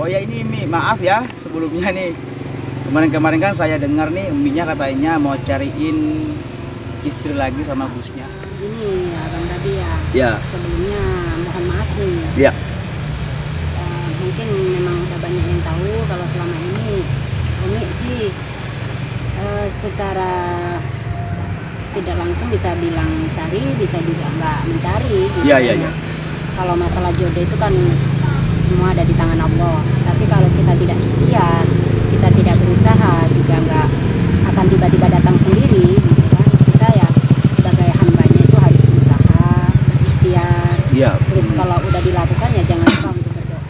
ya ini Mi, maaf ya sebelumnya nih. Kemarin-kemarin kan saya dengar nih Uminya katanya mau cariin istri lagi sama busnya. Ini ya Bang Radi ya. Ya. Sebelumnya mohon maaf nih. Ya. Mungkin memang udah banyak yang tahu kalau selama ini Umi sih secara tidak langsung bisa bilang cari, bisa juga nggak mencari. Gitu Iya, iya, iya. Kalau masalah jodoh itu kan semua ada di tangan Allah. Tapi kalau kita tidak ikhtiar, kita tidak berusaha, juga nggak akan tiba-tiba datang sendiri. Gitu kan. Kita ya sebagai hambanya itu harus berusaha, ikhtiar. Iya. Terus kalau udah dilakukan ya jangan lupa untuk berdoa.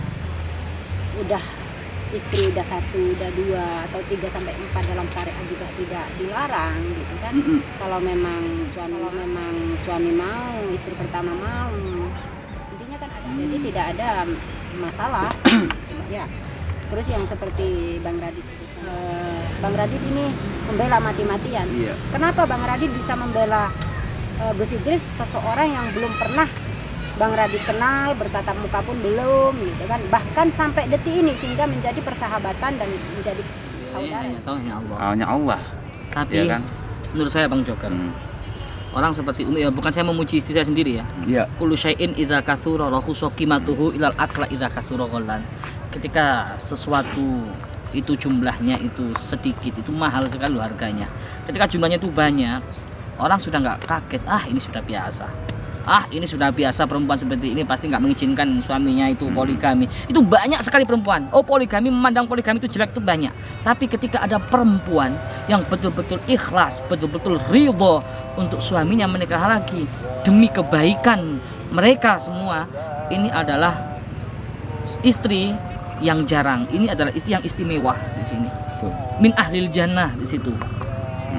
Udah istri udah 1, udah 2 atau 3 sampai 4 dalam syariat juga tidak dilarang gitu kan. Kalau memang suami mau, istri pertama mau, intinya kan ada. Jadi tidak ada masalah. Ya. Terus yang seperti Bang Radit sebutkan, Bang Radit ini membela mati-matian. Iya. Kenapa Bang Radit bisa membela Gus Idris, seseorang yang belum pernah Bang Radit kenal, bertatap muka pun belum gitu kan, bahkan sampai detik ini sehingga menjadi persahabatan dan menjadi saudara. Ya, taunya Allah. Hanya Allah. Tapi Ya kan? menurut saya Bang Joker, orang seperti Umi, ya bukan saya memuji istri saya sendiri ya. Iya. Kullu syai'in idza katsura rahusa qimatuhu ilal akla idza kasura ghallan. Ketika sesuatu itu jumlahnya itu sedikit, itu mahal sekali loh harganya. Ketika jumlahnya itu banyak, orang sudah nggak kaget, ini sudah biasa. Ini sudah biasa, perempuan seperti ini pasti nggak mengizinkan suaminya itu poligami. Itu banyak sekali perempuan. Poligami, memandang poligami itu jelek itu banyak. Tapi ketika ada perempuan yang betul-betul ikhlas, betul-betul ridho untuk suaminya menikah lagi demi kebaikan mereka semua, ini adalah istri yang jarang. Ini adalah istri yang istimewa di sini. Min ahlil jannah di situ.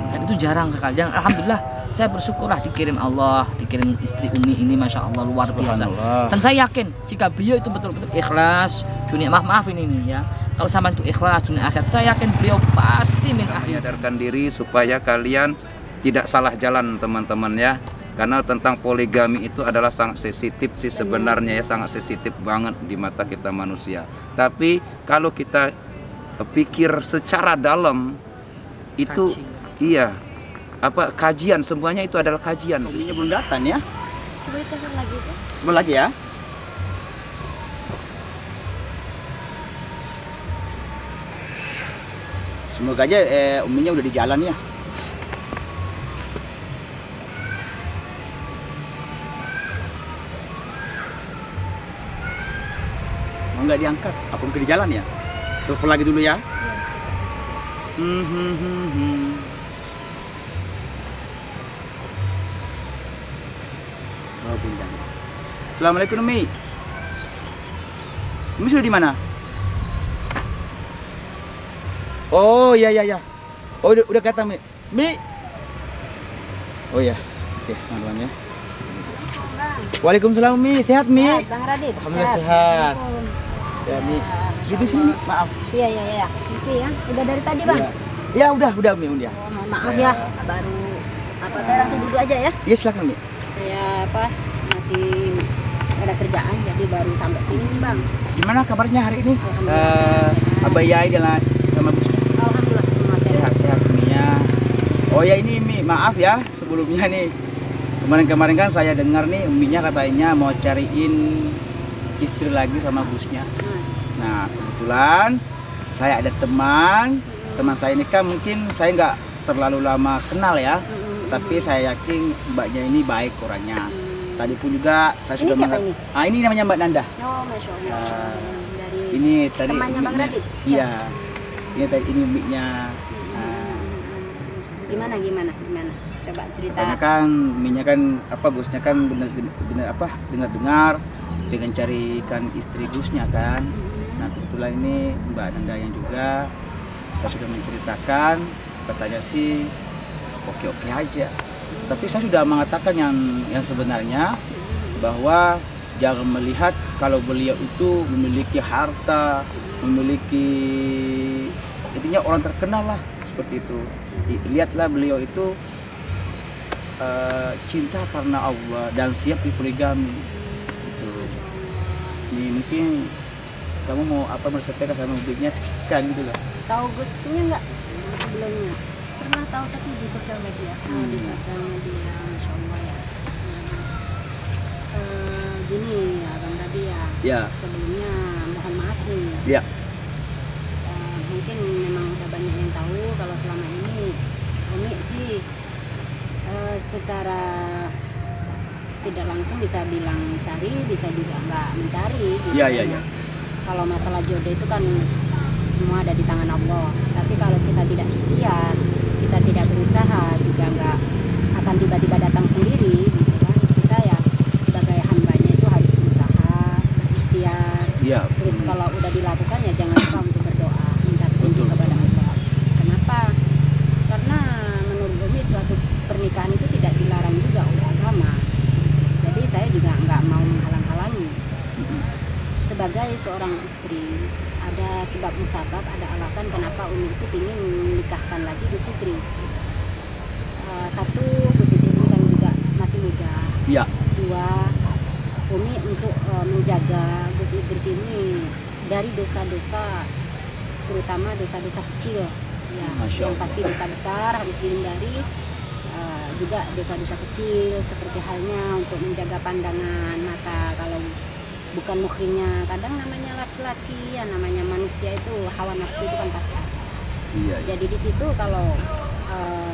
Dan itu jarang sekali. Dan alhamdulillah saya bersyukurlah dikirim Allah, dikirim istri Umi ini, masya Allah luar biasa. Dan saya yakin jika beliau itu betul-betul ikhlas dunia, maaf ini nih ya, kalau sama itu ikhlas dunia akhirat, saya yakin beliau pasti min ahli. Menyadarkan diri supaya kalian tidak salah jalan teman-teman ya, karena tentang poligami itu adalah sangat sensitif sih sebenarnya ya, sangat sensitif banget di mata kita manusia. Tapi kalau kita pikir secara dalam itu iya. Kajian, semuanya itu adalah kajian. Uminya belum datang ya. Coba ditekan lagi tuh. Sebentar lagi ya. Semoga aja Uminya udah di jalan ya. Mau nggak diangkat? Apa mungkin di jalan ya? Telepon lagi dulu ya. Bintang. Assalamualaikum Umi. Umi sudah di mana? Oh iya. Oh udah kata Mi. Oh ya. Oke, teman-teman ya. Waalaikumsalam Mi, sehat Mi? Bang Radit. Alhamdulillah sehat. Ya Mi. Di sini maaf. Iya. Isi ya. Udah dari tadi Bang. Ya udah Mi udah. Mohon maaf ya. Baru saya langsung duduk aja ya. Iya silakan Mi. Saya masih ada kerjaan, jadi baru sampai sini nih Bang. Gimana kabarnya hari ini? Alhamdulillah sehat. Abah Yai jalan sama Busnya? Alhamdulillah semua Sehat Minya. Oh ya ini Mi, maaf ya sebelumnya nih. Kemarin kan saya dengar nih Uminya katanya mau cariin istri lagi sama Busnya. Nah kebetulan saya ada teman saya ini kan mungkin saya nggak terlalu lama kenal ya. Tapi saya yakin mbaknya ini baik orangnya. Tadi pun juga saya ini sudah siapa ini? Ini namanya Mbak Nanda. Oh, masya Allah. Dari ini tadi temannya Bang Radit. Iya. Ini tadi ini Uminya. Gimana? Coba cerita. Karena kan Uminya kan Gusnya kan benar dengar pengen carikan istri Gusnya kan. Nah kebetulan ini Mbak Nanda yang juga saya sudah menceritakan, katanya sih oke aja. Tapi saya sudah mengatakan yang sebenarnya bahwa jangan melihat kalau beliau itu memiliki harta, memiliki intinya orang terkenal lah seperti itu. Lihatlah beliau itu cinta karena Allah dan siap dipoligami. Gitu. Ini mungkin kamu mau apa bersampaikan sama Ubiknya kan gitu loh. Tahu Gusnya nggak sebelumnya? Pernah tahu tapi di sosial media. Oh, di sosial media, Masya Allah ya. Gini ya Bang Radi ya. Ya. Sebelumnya mohon maaf nih. Ya. Mungkin memang udah banyak yang tahu kalau selama ini Umi sih secara tidak langsung bisa bilang cari, bisa juga nggak mencari gitu. Iya, iya, iya. Kalau masalah jodoh itu kan semua ada di tangan Allah. Tapi kalau kita tidak ikhtiar, kita tidak berusaha, juga nggak akan tiba-tiba datang sendiri gitu kan. Kita ya sebagai hambanya itu harus berusaha, berikhtiar. Iya. Terus kalau udah dilakukan ya jangan lupa untuk berdoa, minta petunjuk kepada Allah. Kenapa? Karena menurut Umi suatu pernikahan itu tidak dilarang juga oleh agama. Jadi saya juga nggak mau menghalang-halangi. Sebagai seorang istri, ada sebab musabab, ada alasan kenapa Umi itu ingin menikahkan lagi Gus Idris. Satu, Gus Idris ini kan juga masih muda. Iya. Dua, Umi untuk menjaga Gus Idris ini dari dosa-dosa, terutama dosa-dosa kecil. Ya, yang pasti dosa besar harus dihindari. Juga dosa-dosa kecil seperti halnya untuk menjaga pandangan mata. Kalau bukan muhrimnya, kadang namanya laki-laki ya, namanya manusia itu hawa nafsu itu kan pasti ada. Iya. Jadi di situ kalau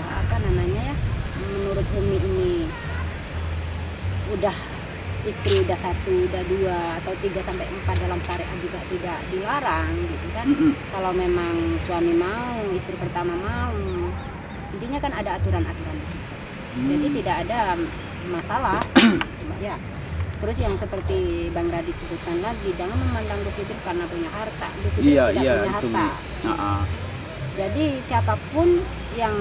apa namanya ya, menurut Umi ini udah istri udah 1, udah 2 atau 3 sampai 4 dalam syariat juga tidak dilarang gitu kan. Kalau memang suami mau, istri pertama mau, intinya kan ada aturan-aturan di situ. Jadi tidak ada masalah ya. Terus yang seperti Bang Radit sebutkan lagi, jangan memandang Gus Idris karena punya harta. Gus Idris tidak punya harta. Jadi siapapun yang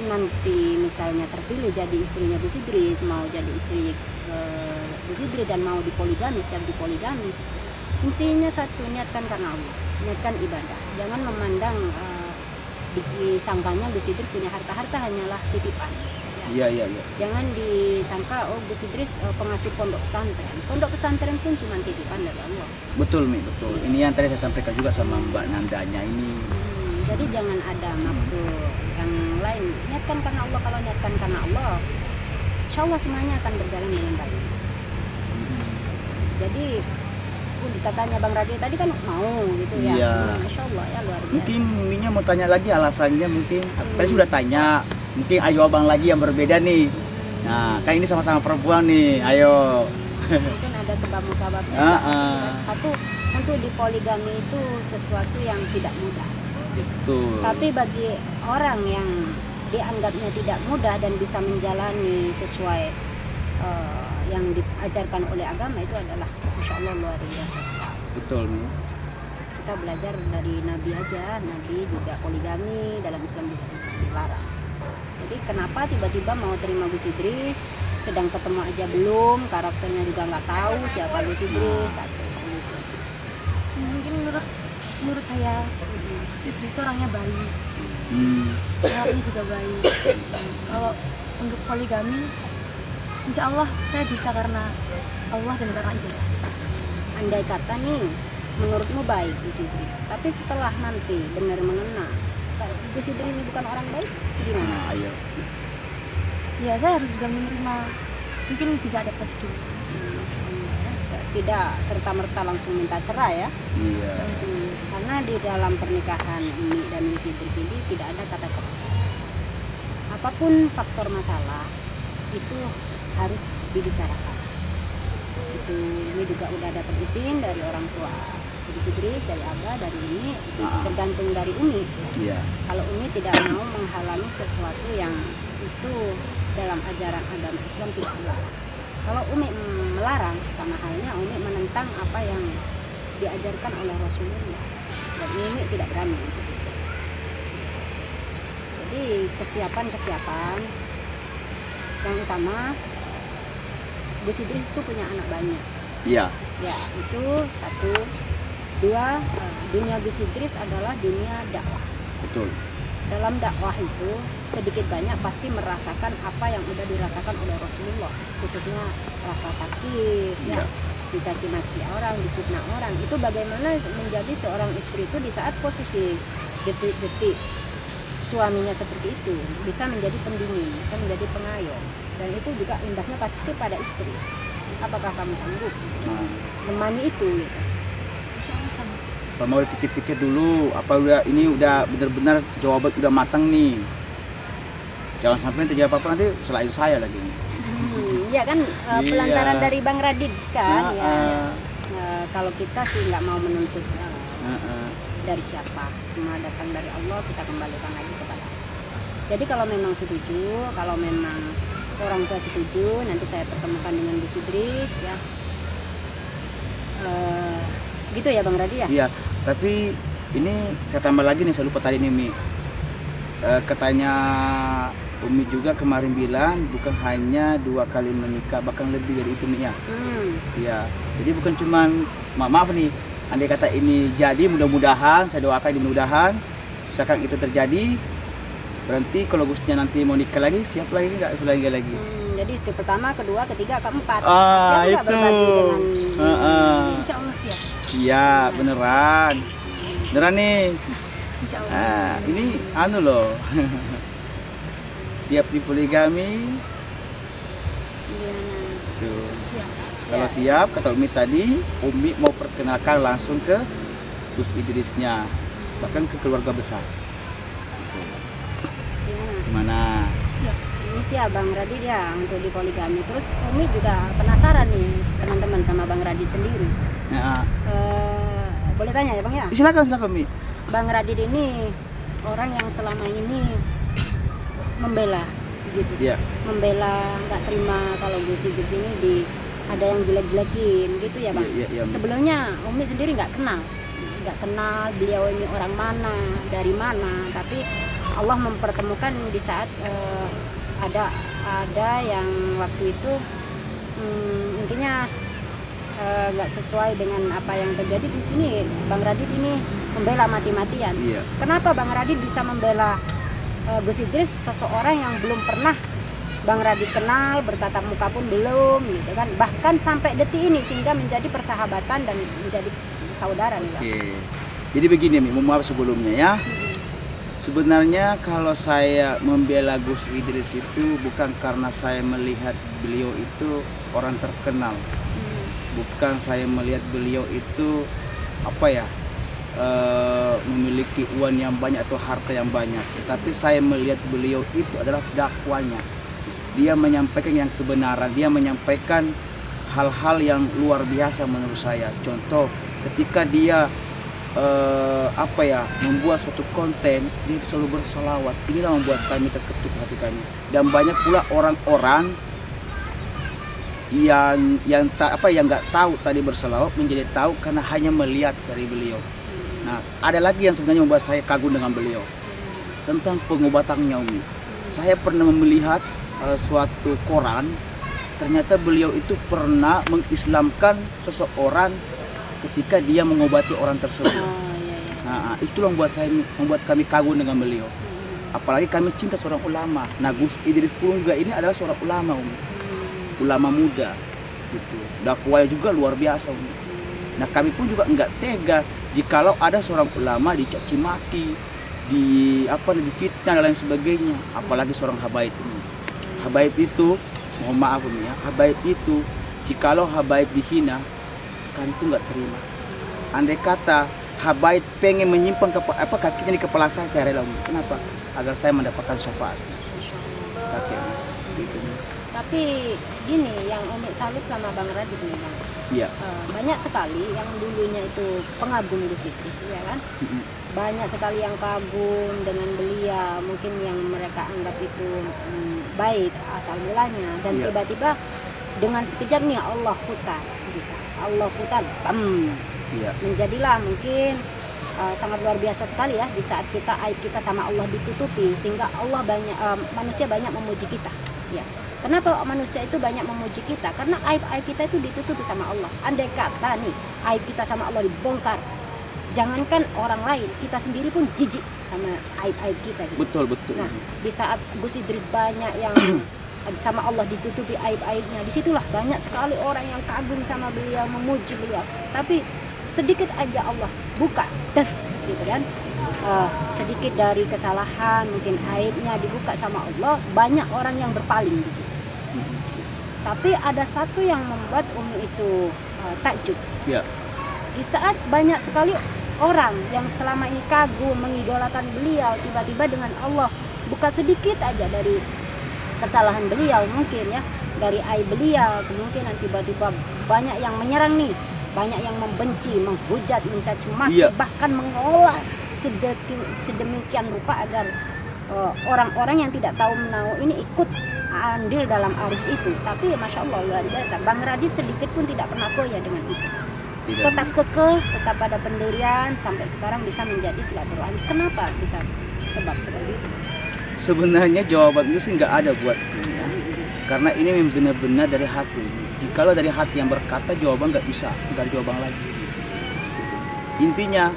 nanti misalnya terpilih jadi istrinya Gus Idris, mau jadi istri Gus Idris dan mau dipoligami, siap dipoligami, intinya satu, niatkan karena Allah, niatkan ibadah. Jangan memandang disangkanya Gus Idris punya harta hanyalah titipan. Iya, iya, iya. Jangan disangka Gus Idris pengasuh pondok pesantren. Pondok pesantren pun cuma titipan dari Allah. Betul, Mi, betul. Ini yang tadi saya sampaikan juga sama Mbak Nandanya ini. Jadi jangan ada maksud yang lain. Niatkan karena Allah. Kalau niatkan karena Allah, insya Allah semuanya akan berjalan dengan baik. Jadi ditanya Bang Radio tadi kan mau gitu ya. Iya. Masya Allah ya, luar biasa. Mungkin Minya mau tanya lagi alasannya mungkin. Tadi sudah tanya. Mungkin ayo abang lagi yang berbeda nih. Nah, kan ini sama-sama perempuan nih. Ayo. Mungkin ada sebab musababnya. Satu, tentu di poligami itu sesuatu yang tidak mudah. Betul. Tapi bagi orang yang dianggapnya tidak mudah dan bisa menjalani sesuai yang diajarkan oleh agama, itu adalah Masya Allah luar biasa sekali. Betul. Kita belajar dari Nabi aja, Nabi juga poligami, dalam Islam juga dilarang. Jadi kenapa tiba-tiba mau terima Gus Idris, sedang ketemu aja belum, karakternya juga nggak tahu siapa Gus Idris, satu gitu. Mungkin menurut saya Idris itu orangnya baik, orangnya juga baik. Kalau untuk poligami, insya Allah saya bisa karena Allah dan karena ibadah. Andai kata nih, menurutmu baik Gus Idris, tapi setelah nanti benar mengenal Gus Idris ini bukan orang baik, gimana? Nah, ayo. Ya saya harus bisa menerima, mungkin bisa adaptasi dulu. Tidak serta-merta langsung minta cerai ya. Iya. Karena di dalam pernikahan Umi dan Gus Idris ini tidak ada kata cerai. Apapun faktor masalah itu harus dibicarakan. Itu ini juga udah dapat izin dari orang tua Gus Idris, dari Abah, dari Umi, tergantung dari Umi. Iya. Kalau Umi tidak mau menghalangi sesuatu yang itu dalam ajaran agama Islam tidak dilarang. Kalau Umi melarang, sama halnya Umi menentang apa yang diajarkan oleh Rasulullah. Dan Umi tidak berani untuk itu. Jadi kesiapan yang utama, Gus Idris itu punya anak banyak. Iya. Ya, itu satu. Dua, dunia Gus Idris adalah dunia dakwah. Betul. Dalam dakwah itu sedikit banyak pasti merasakan apa yang udah dirasakan oleh Rasulullah, khususnya rasa sakit, ya, dicaci maki orang, difitnah orang. Itu bagaimana menjadi seorang istri itu di saat posisi detik-detik suaminya seperti itu, bisa menjadi pendingin, bisa menjadi pengayom, dan itu juga imbasnya pasti pada istri. Apakah kamu sanggup menemani itu? Gitu. Insya Allah sanggup. Apa mau pikir-pikir dulu, apa ini udah benar-benar jawaban udah matang nih. Jangan sampai terjadi apa-apa nanti selain saya lagi. Iya kan, pelantaran dari Bang Radit kan. Nah, kalau kita sih nggak mau menuntut dari siapa, semua datang dari Allah, kita kembalikan lagi kepada Allah. Jadi kalau memang setuju, kalau memang orang tua setuju, nanti saya pertemukan dengan Gus Idris ya. Gitu ya Bang Radit ya? Iya, tapi ini saya tambah lagi nih, saya lupa tadi nih Mi. Katanya Umi juga kemarin bilang bukan hanya 2 kali menikah, bahkan lebih dari itu Mi ya. Iya, jadi bukan cuman maaf nih, andai kata ini jadi, mudah-mudahan saya doakan ini mudah-mudahan misalkan itu terjadi, berarti kalau Gusnya nanti mau nikah lagi, siap lagi nggak lagi? Jadi istri pertama, kedua, ketiga, keempat. Ah, siap nggak itu. berbagi dengan Insya Allah siap. Iya, beneran nih. Insya Allah. Ini anu loh. Siap di poligami. Tuh. Siap. Kalau siap, kata Umi tadi, Umi mau perkenalkan langsung ke Gus Idrisnya, bahkan ke keluarga besar. Gimana? Siap. Ini sih Bang Radit ya untuk di poligami. Terus Umi juga penasaran nih teman-teman sama Bang Radit sendiri. Ya, Boleh tanya ya Bang ya? silakan Umi. Bang Radit ini orang yang selama ini membela gitu. Iya. Membela, nggak terima kalau Gus Idris ini ada yang jelek-jelekin gitu ya Bang. Iya, Umi. Sebelumnya Umi sendiri nggak kenal beliau ini orang mana, dari mana, tapi Allah mempertemukan di saat ada yang waktu itu intinya nggak sesuai dengan apa yang terjadi di sini. Bang Radit ini membela mati-matian. Iya. Kenapa Bang Radit bisa membela Gus Idris, seseorang yang belum pernah Bang Radit kenal, bertatap muka pun belum, gitu kan? Bahkan sampai detik ini sehingga menjadi persahabatan dan menjadi saudara nih Bang. Oke. Jadi begini Mi, maaf sebelumnya ya. Sebenarnya kalau saya membela Gus Idris itu bukan karena saya melihat beliau itu orang terkenal. Bukan saya melihat beliau itu memiliki uang yang banyak atau harta yang banyak. Tetapi saya melihat beliau itu adalah dakwanya. Dia menyampaikan yang kebenaran, dia menyampaikan hal-hal yang luar biasa menurut saya. Contoh, ketika dia membuat suatu konten, dia itu selalu bersolawat. Inilah membuat kami terketuk hati kami. Dan banyak pula orang-orang yang nggak tahu tadi bersolawat menjadi tahu karena hanya melihat dari beliau. Nah, ada lagi yang sebenarnya membuat saya kagum dengan beliau tentang pengobatannya Umi. Saya pernah melihat suatu koran, ternyata beliau itu pernah mengislamkan seseorang ketika dia mengobati orang tersebut. Nah, itulah membuat kami kagum dengan beliau. Apalagi kami cinta seorang ulama. Nah, Gus Idris pun juga ini adalah seorang ulama, Umi. Ulama muda, gitu. Dakwahnya juga luar biasa, Umi. Nah, kami pun juga enggak tega jikalau ada seorang ulama dicaci maki, difitnah dan lain sebagainya. Apalagi seorang habaib ini. Habaib itu, mohon maaf Umi ya, habaib itu jikalau habaib dihina, kami itu enggak terima. Andai kata habaib pengen menyimpan kakinya di kepala saya rela Umi. Kenapa? Agar saya mendapatkan syafaat. Kakeknya. Gitu. Tapi gini, yang Umi salut sama Bang Radit nih Bang. Iya. Banyak sekali yang dulunya itu pengagum Gus Idris, ya kan? Banyak sekali yang kagum dengan beliau, mungkin yang mereka anggap itu baik asal mulanya, dan tiba-tiba dengan sekejap nih Allah putar, gitu. Allah putar, menjadilah mungkin sangat luar biasa sekali ya di saat aib kita sama Allah ditutupi, sehingga Allah manusia banyak memuji kita, ya. Kenapa manusia itu banyak memuji kita? Karena aib-aib kita itu ditutupi sama Allah. Andai kata nih aib kita sama Allah dibongkar, jangankan orang lain, kita sendiri pun jijik sama aib-aib kita gitu. Betul. Nah, di saat Gus Idris banyak yang sama Allah, ditutupi aib-aibnya. Disitulah banyak sekali orang yang kagum sama beliau, memuji beliau. Tapi sedikit aja Allah buka, des, gitu kan. Sedikit dari kesalahan, mungkin aibnya dibuka sama Allah, banyak orang yang berpaling di situ. Tapi ada satu yang membuat Umi itu takjub. Ya. Di saat banyak sekali orang yang selama ini kagum, mengidolakan beliau, tiba-tiba dengan Allah buka sedikit aja dari kesalahan beliau, mungkin ya, dari aib beliau, kemungkinan tiba-tiba banyak yang menyerang nih, banyak yang membenci, menghujat, mencaci maki, bahkan mengolah sedemikian rupa agar orang-orang yang tidak tahu menahu ini ikut andil dalam arus itu. Tapi Masya Allah luar biasa, Bang Radit sedikit pun tidak pernah goyah dengan itu. Tetap kekeh, tetap pada pendirian, sampai sekarang bisa menjadi silaturahmi. Kenapa bisa sebab seperti itu? Sebenarnya jawaban itu sih nggak ada buat ini ya. Karena ini benar-benar dari hati. Jikalau dari hati yang berkata, jawaban nggak bisa, nggak ada jawaban lagi. Intinya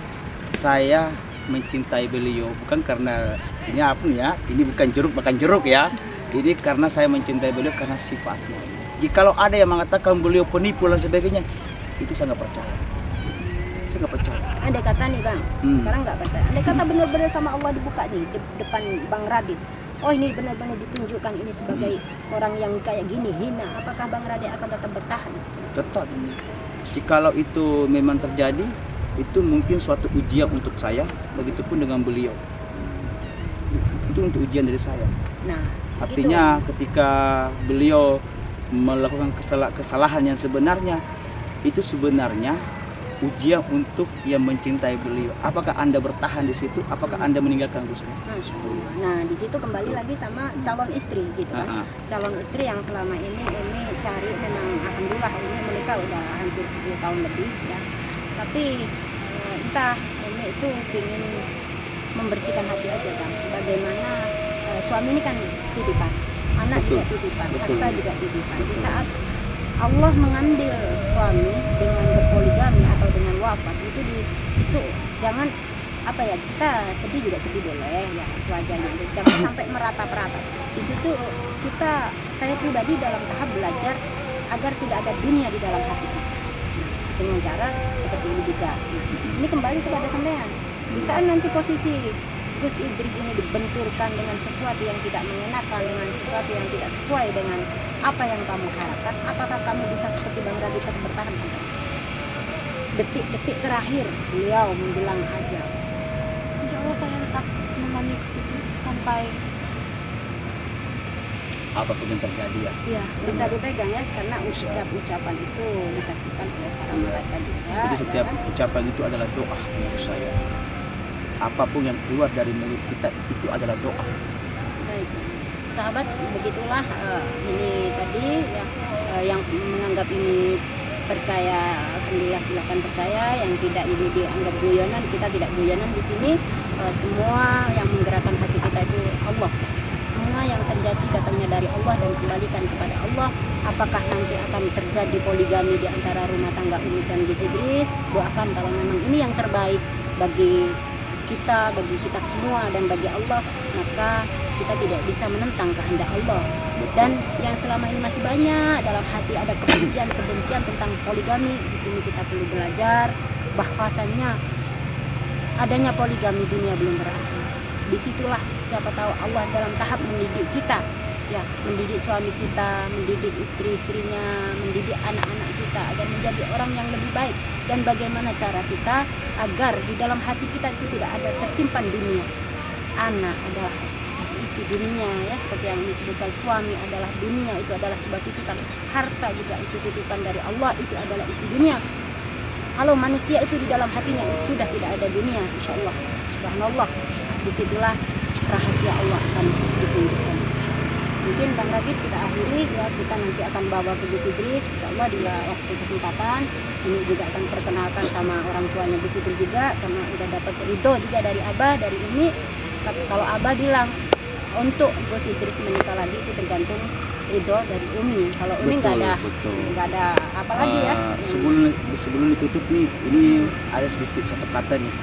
saya mencintai beliau bukan karena ini apa ya, ini bukan jeruk makan jeruk ya. Ini karena saya mencintai beliau karena sifatnya. Jikalau ada yang mengatakan beliau penipu dan sebagainya, itu saya nggak percaya. Saya nggak percaya. Andai kata nih Bang, sekarang nggak percaya. Andai kata benar-benar sama Allah dibuka nih depan Bang Radit. Oh ini benar-benar ditunjukkan ini sebagai orang yang kayak gini, hina. Apakah Bang Radit akan tetap bertahan? Tetap. Jikalau itu memang terjadi, itu mungkin suatu ujian untuk saya. Begitupun dengan beliau. Itu untuk ujian dari saya. Nah, artinya gitu. Ketika beliau melakukan kesalahan yang sebenarnya, itu sebenarnya ujian untuk yang mencintai beliau. Apakah Anda bertahan di situ? Apakah Anda meninggalkan Gus? Nah, di situ kembali lagi sama calon istri gitu kan. Calon istri yang selama ini cari, memang alhamdulillah ini menikah udah hampir 10 tahun lebih ya. Tapi entah ini itu ingin membersihkan hati aja kan. Bagaimana suami ini kan titipan, anak juga titipan, harta juga titipan. Di saat Allah mengambil suami dengan berpoligami atau dengan wafat, itu di situ jangan apa ya, kita sedih juga sedih boleh ya, sewajarnya, jangan sampai merata-rata. Di situ saya pribadi dalam tahap belajar agar tidak ada dunia di dalam hati kita dengan cara seperti ini juga. Ini kembali kepada sampean. Di saat nanti posisi Gus Idris ini dibenturkan dengan sesuatu yang tidak mengenakan, dengan sesuatu yang tidak sesuai dengan apa yang kamu harapkan, apakah kamu bisa seperti Bang Radit tetap bertahan sampai detik-detik terakhir beliau menjelang ajal? Insya Allah saya tetap menemani Gus Idris sampai apapun yang terjadi ya. Iya, bisa dipegang ya, karena setiap ucapan itu disaksikan oleh para malaikat juga. Jadi setiap ya kan? ucapan itu adalah doa menurut saya. Apapun yang keluar dari mulut kita itu adalah doa. Baik, sahabat, begitulah ini tadi ya, yang menganggap ini percaya, alhamdulillah silakan percaya. Yang tidak ini dianggap guyonan, kita tidak guyonan di sini. Semua yang menggerakkan hati kita itu Allah. Semua yang terjadi datangnya dari Allah dan kembalikan kepada Allah. Apakah nanti akan terjadi poligami di antara rumah tangga Umi dan Gus Idris? Doakan kalau memang ini yang terbaik bagi kita semua dan bagi Allah, maka kita tidak bisa menentang kehendak Allah. Dan yang selama ini masih banyak dalam hati ada kebencian tentang poligami, di sini kita perlu belajar bahwasannya adanya poligami dunia belum berakhir. Disitulah siapa tahu Allah dalam tahap mendidik kita, ya, mendidik suami kita, mendidik istri-istrinya, mendidik anak-anak kita agar menjadi orang yang lebih baik. Dan bagaimana cara kita agar di dalam hati kita itu tidak ada tersimpan dunia. Anak adalah isi dunia ya, seperti yang disebutkan, suami adalah dunia, itu adalah sebuah titipan. Harta juga itu titipan dari Allah, itu adalah isi dunia. Kalau manusia itu di dalam hatinya sudah tidak ada dunia, insya Allah, subhanallah, disitulah rahasia Allah akan ditunjukkan. Mungkin Bang Radit kita akhiri ya, kita nanti akan bawa ke Gus Idris insyaallah di waktu kesempatan. Ini juga akan perkenalkan sama orang tuanya Gus Idris juga, karena udah dapat ridho juga dari Abah, dari Umi. Tapi kalau Abah bilang untuk Gus Idris menikah lagi itu tergantung ridho dari Umi. Kalau Umi nggak ada apa lagi ya. Sebelum ditutup nih, ini ada sedikit satu kata nih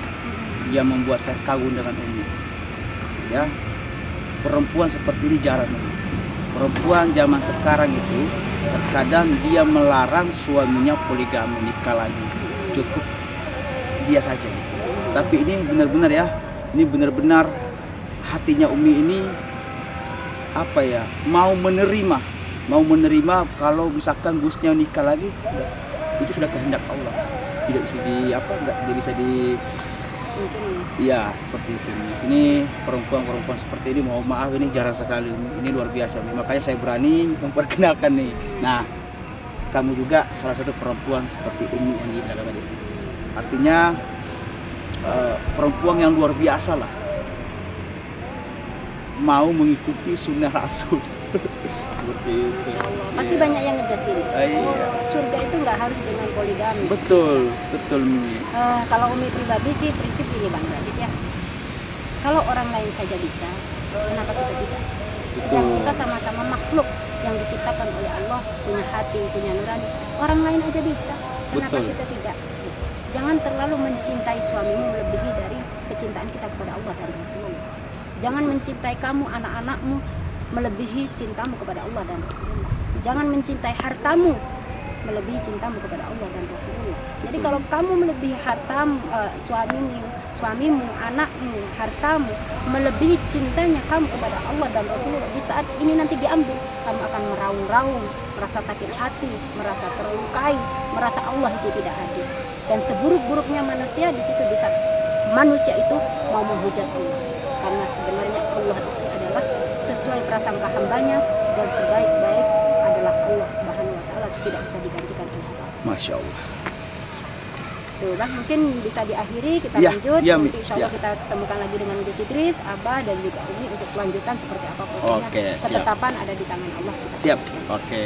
yang membuat saya kagum dengan Umi. Ya, perempuan seperti ini jarang nih. perempuan zaman sekarang itu terkadang dia melarang suaminya poligami, nikah lagi, cukup dia saja. Tapi ini benar-benar ya, ini benar-benar hatinya Umi ini apa ya, mau menerima kalau misalkan Gusnya nikah lagi, itu sudah kehendak Allah, tidak bisa nggak bisa di ya seperti itu. Ini perempuan seperti ini, mohon maaf, ini jarang sekali, ini luar biasa. Makanya saya berani memperkenalkan nih. Nah, kamu juga salah satu perempuan seperti Umi yang di dalam ini. Artinya perempuan yang luar biasa lah, mau mengikuti sunnah Rasul. Seperti itu. Masya Allah. Pasti banyak yang ngegas gini. Iya. Surga itu nggak harus dengan poligami. Betul Umi. Kalau Umi pribadi sih prinsip ini Bang Radit ya. Kalau orang lain saja bisa, kenapa kita tidak? Sedang kita sama-sama makhluk yang diciptakan oleh Allah, punya hati, punya nurani. Orang lain aja bisa, kenapa Betul. kita tidak? Jangan terlalu mencintai suamimu melebihi dari kecintaan kita kepada Allah dan Rasulullah. Jangan mencintai kamu, anak-anakmu melebihi cintamu kepada Allah dan Rasulullah. Jangan mencintai hartamu melebihi cintamu kepada Allah dan Rasulullah. Jadi kalau kamu melebihi hartamu, suamimu, anakmu, hartamu, melebihi cintanya kamu kepada Allah dan Rasulullah, di saat ini nanti diambil, kamu akan meraung-raung, merasa sakit hati, merasa terlukai, merasa Allah itu tidak adil. Dan seburuk-buruknya manusia di situ, di saat manusia itu mau menghujat Allah. Karena sebenarnya Allah itu adalah sesuai prasangka hambanya, dan sebaik-baik adalah Allah Subhanahu wa Ta'ala, tidak bisa digantikan oleh Allah. Masya Allah. Tuh Bang, mungkin bisa diakhiri, kita Ya, lanjut. ya, Nanti insya Allah ya. kita temukan lagi dengan Gus Idris, Abah, dan juga Umi untuk kelanjutan seperti apa prosesnya. Oke, siap. Ketetapan ada di tangan Allah. Kita Siap. lanjutkan. Oke.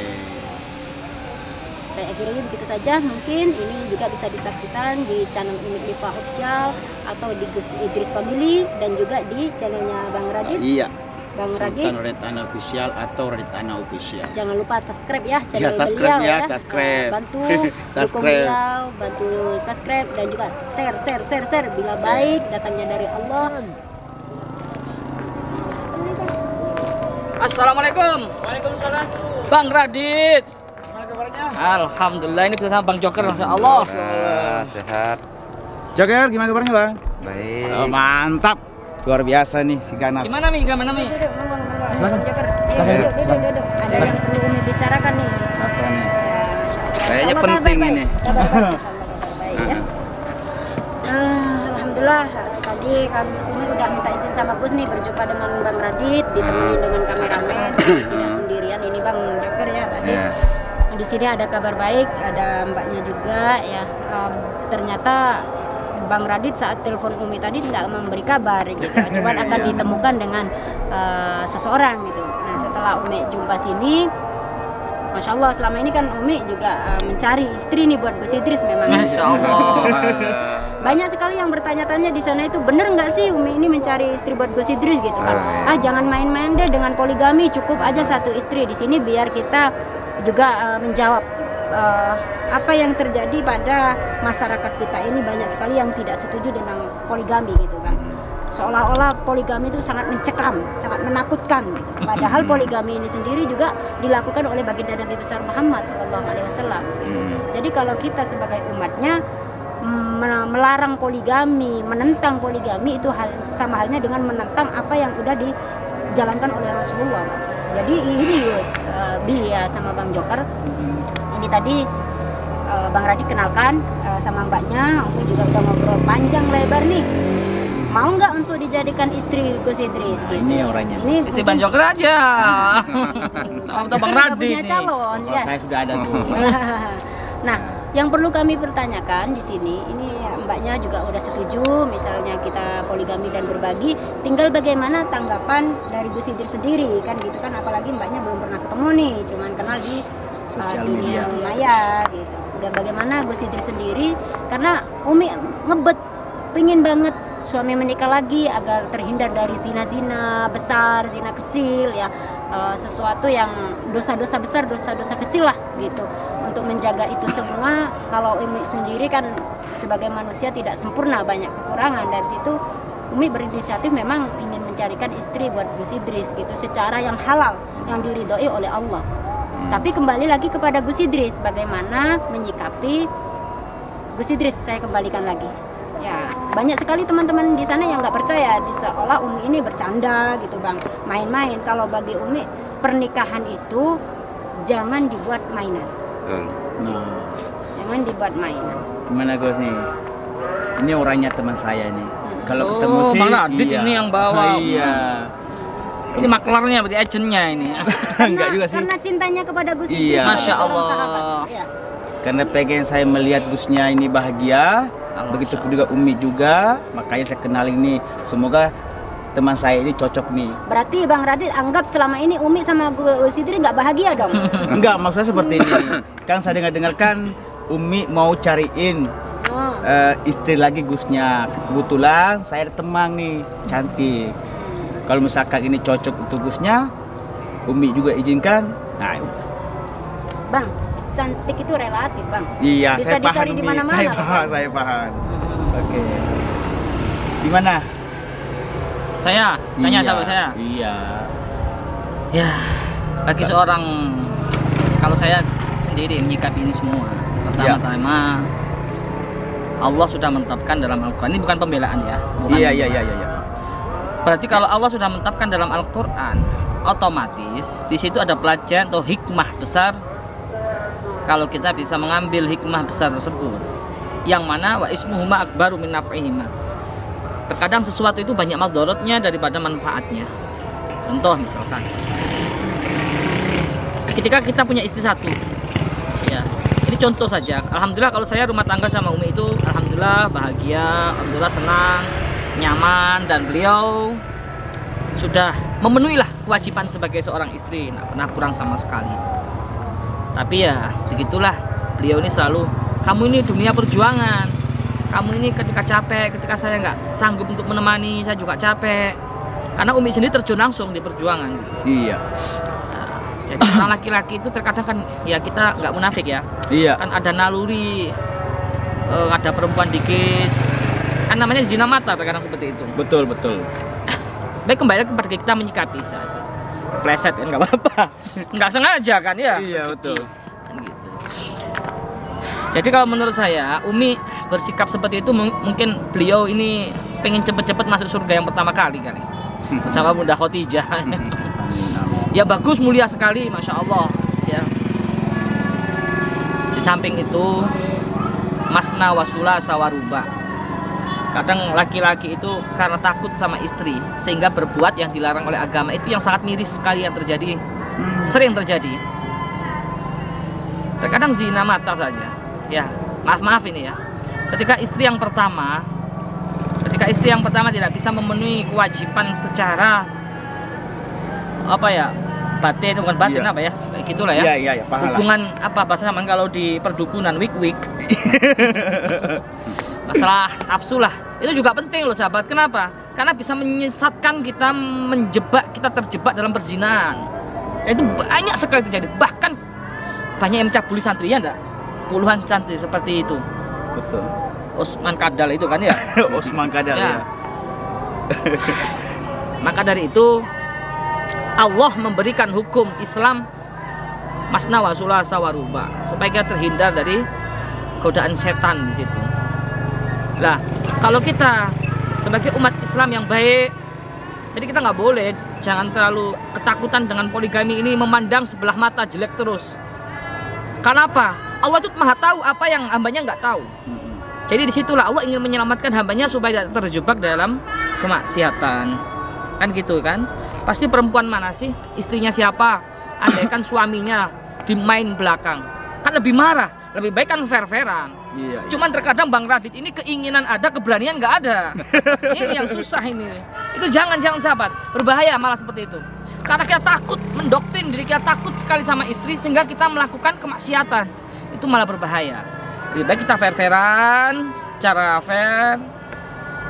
Saya akhiri begitu saja. Mungkin ini juga bisa disaksikan di channel Umi Liva Official atau di Gus Idris Family, dan juga di channelnya Bang Radit. Iya. Bang Radit, Sultan Redana Official atau Redana Official. jangan lupa subscribe ya channel Ya, subscribe beliau ya, subscribe. Bantu dukung Subscribe. beliau, bantu subscribe, dan juga share bila Share. baik datangnya dari Allah. Assalamualaikum. Waalaikumsalam. Bang Radit. Gimana kabarnya? Alhamdulillah, ini bersama Bang Joker, Masya Allah. Sehat. Joker, gimana kabarnya Bang? Baik. Oh, mantap. Luar biasa nih si Ganas. Gimana Mi? Gimana Mi? Duduk, monggo. Silakan. Joker. Silakan. Duduk. Ada yang perlu Umi bicarakan nih. Apa nih? Ya, Masya Allah. Kayaknya Kabar penting baik. ini. Kabar baik, Masya Allah, kabar baik ya. Alhamdulillah, tadi Umi udah minta izin sama Gus nih berjumpa dengan Bang Radit, ditemenin dengan kameramen, tidak sendirian. Ini Bang Joker ya tadi. Ya. Di sini ada kabar baik, ada mbaknya juga ya. Ternyata Bang Radit saat telepon Umi tadi nggak memberi kabar gitu, cuman akan ditemukan dengan seseorang gitu. Nah setelah Umi jumpa sini, Masya Allah, selama ini kan Umi juga mencari istri nih buat Gus Idris memang. Masya Allah. Banyak sekali yang bertanya-tanya di sana itu, bener nggak sih Umi ini mencari istri buat Gus Idris gitu kan? Jangan main-main deh dengan poligami, cukup aja satu istri di sini biar kita juga menjawab apa yang terjadi pada masyarakat kita ini. Banyak sekali yang tidak setuju dengan poligami gitu kan. Seolah-olah poligami itu sangat mencekam, sangat menakutkan gitu. Padahal poligami ini sendiri juga dilakukan oleh baginda Nabi besar Muhammad SAW. Jadi kalau kita sebagai umatnya melarang poligami, menentang poligami, itu sama halnya dengan menentang apa yang udah dijalankan oleh Rasulullah. Jadi ini Gus, Bi ya sama Bang Joker. Ini tadi Bang Radit kenalkan sama mbaknya, aku juga udah ngobrol panjang lebar nih. Mau nggak untuk dijadikan istri Gus Idris? Gitu. Ini orangnya. Ini Istri Bang Joker aja. Sama Bang Udah Radit punya nih. calon Oh, ya. saya sudah ada tuh. Nah, yang perlu kami pertanyakan di sini, ini mbaknya juga udah setuju, misalnya kita poligami dan berbagi. Tinggal bagaimana tanggapan dari Gus Idris sendiri, kan gitu kan? Apalagi mbaknya belum pernah ketemu nih, cuman kenal di Sosial dunia media. maya gitu. Dan bagaimana Gus Idris sendiri, karena Umi ngebet, pingin banget suami menikah lagi agar terhindar dari zina-zina besar, zina kecil ya, sesuatu yang dosa-dosa besar, dosa-dosa kecil lah gitu. Untuk menjaga itu semua, kalau Umi sendiri kan sebagai manusia tidak sempurna, banyak kekurangan. Dari situ Umi berinisiatif memang ingin mencarikan istri buat Gus Idris gitu secara yang halal, yang diridhoi oleh Allah. Tapi kembali lagi kepada Gus Idris, bagaimana menyikapi Gus Idris, saya kembalikan lagi. Ya, banyak sekali teman-teman di sana yang nggak percaya, seolah Umi ini bercanda gitu bang, main-main. Kalau bagi Umi, pernikahan itu jangan dibuat mainan. Nah, Jangan dibuat mainan. gimana Gus nih? Ini orangnya teman saya nih. Kalau ketemu sih, Bang Radit ini yang bawa. Iya. Ini maklarnya berarti agentnya ini. Enggak juga sih. Karena cintanya kepada Gus Idris Iya. sebagai Masya seorang Allah. sahabat. Iya. Karena pengen saya melihat Gusnya ini bahagia. Begitu pun juga Umi juga. Makanya saya kenal ini. Semoga teman saya ini cocok nih. Berarti Bang Radit anggap selama ini Umi sama Gus Idris nggak bahagia dong? Enggak, maksudnya seperti ini. Kan saya dengar-dengarkan Umi mau cariin Oh. istri lagi Gusnya. Kebetulan saya ada teman nih, cantik. Kalau misalkan ini cocok untuk Gusnya, Umi juga izinkan. Nah, Bang, cantik itu relatif bang. iya, Bisa saya paham. dicari di Umi. mana-mana, Saya Bang. paham, saya paham. Oke. Gimana? Saya tanya Iya, sama saya. Iya. Ya, bagi seorang, kalau saya sendiri menyikapi ini semua, pertama-tama Allah sudah menetapkan dalam Al-Quran. Ini bukan pembelaan ya, bukan Iya. Berarti kalau Allah sudah menetapkan dalam Al-Quran, otomatis di situ ada pelajaran atau hikmah besar. Kalau kita bisa mengambil hikmah besar tersebut, yang mana wa ismuhuma akbaru min naf'ihima. Terkadang sesuatu itu banyak madharatnya daripada manfaatnya. Contoh misalkan, ketika kita punya istri satu, ya, ini contoh saja. Alhamdulillah kalau saya rumah tangga sama Umi itu, alhamdulillah bahagia, alhamdulillah senang, nyaman, dan beliau sudah memenuhilah kewajiban sebagai seorang istri, nggak pernah kurang sama sekali. Tapi ya begitulah, beliau ini selalu, kamu ini dunia perjuangan, kamu ini ketika capek, ketika saya nggak sanggup untuk menemani, saya juga capek. Karena Umi sendiri terjun langsung di perjuangan gitu. Iya. Nah, jadi orang laki-laki itu terkadang kan, ya kita nggak munafik ya, Iya. kan ada naluri, ada perempuan dikit, kan namanya zina mata terkadang seperti itu. Betul. Baik, kembali kepada kita menyikapi saya. Kepleset kan nggak apa-apa, nggak sengaja kan ya. Iya, betul. Kan gitu. Jadi kalau menurut saya Umi bersikap seperti itu mungkin beliau ini pengen cepet-cepet masuk surga yang pertama kali bersama Bunda Khotijah. Ya bagus, mulia sekali, masya Allah. Ya. Di samping itu masna wasula sawaruba. Kadang laki-laki itu karena takut sama istri sehingga berbuat yang dilarang oleh agama, itu yang sangat miris sekali yang terjadi, sering terjadi. Terkadang zina mata saja. Ya, maaf ini ya. Ketika istri yang pertama tidak bisa memenuhi kewajiban secara batin, bukan batin, Iya. apa ya, gitulah ya. Iya, pahala. Hubungan bahasa zaman kalau di perdukunan wik masalah nafsu lah, itu juga penting loh sahabat. Kenapa? Karena bisa menyesatkan kita, kita terjebak dalam perzinahan. Itu banyak sekali terjadi, bahkan banyak yang mencabuli santrinya, enggak? Puluhan santri seperti itu. Betul. Osman Kadal itu kan ya. Osman Kadal ya. Maka dari itu Allah memberikan hukum Islam masna wasula sawaruba supaya kita terhindar dari godaan setan di situ. Lah, kalau kita sebagai umat Islam yang baik, jadi kita nggak boleh, jangan terlalu ketakutan dengan poligami ini, memandang sebelah mata jelek terus. Karena apa? Allah itu maha tahu apa yang hambanya nggak tahu. Jadi disitulah Allah ingin menyelamatkan hambanya supaya tidak terjebak dalam kemaksiatan. Kan gitu kan? Pasti perempuan mana sih? Istrinya siapa? Andaikan suaminya di main belakang, kan lebih marah. Lebih baik kan fair-fairan. Iya. Cuman terkadang Bang Radit ini keinginan ada, keberanian nggak ada. Ini yang susah ini. Itu jangan sahabat, berbahaya malah seperti itu. Karena kita takut mendoktrin diri kita, takut sekali sama istri sehingga kita melakukan kemaksiatan. Itu malah berbahaya. Lebih baik kita fair-fairan, secara fair.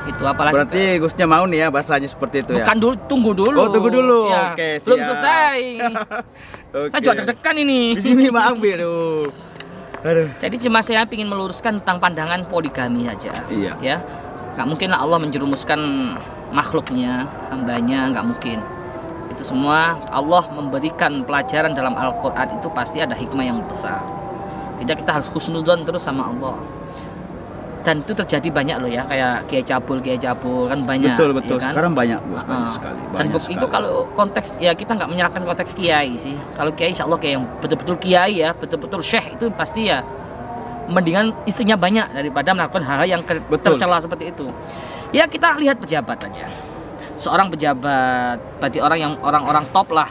Itu apalagi. Berarti Gusnya mau nih ya bahasanya seperti itu ya. Bukan dulu, tunggu dulu. Oh, tunggu dulu. Ya, Oke, siap. belum selesai. Oke. Saya juga deg-degan ini. Di sini maaf Aduh. Jadi cuma saya ingin meluruskan tentang pandangan poligami saja. Iya. Ya. Nggak mungkin lah Allah menjerumuskan makhluknya, hambanya, nggak mungkin. Itu semua Allah memberikan pelajaran dalam Al-Quran, itu pasti ada hikmah yang besar. Tidak, kita harus husnudzon terus sama Allah. Dan itu terjadi banyak loh ya, kayak Kiai Cabul kan banyak. Betul, ya kan? sekarang banyak sekali. Dan itu kalau konteks, ya kita nggak menyalahkan konteks Kiai sih. Kalau Kiai insya Allah kayak yang betul-betul Kiai ya, betul-betul Syekh, itu pasti ya mendingan istrinya banyak daripada melakukan hal-hal yang tercela seperti itu. Ya kita lihat pejabat aja. Seorang pejabat, berarti orang-orang top lah.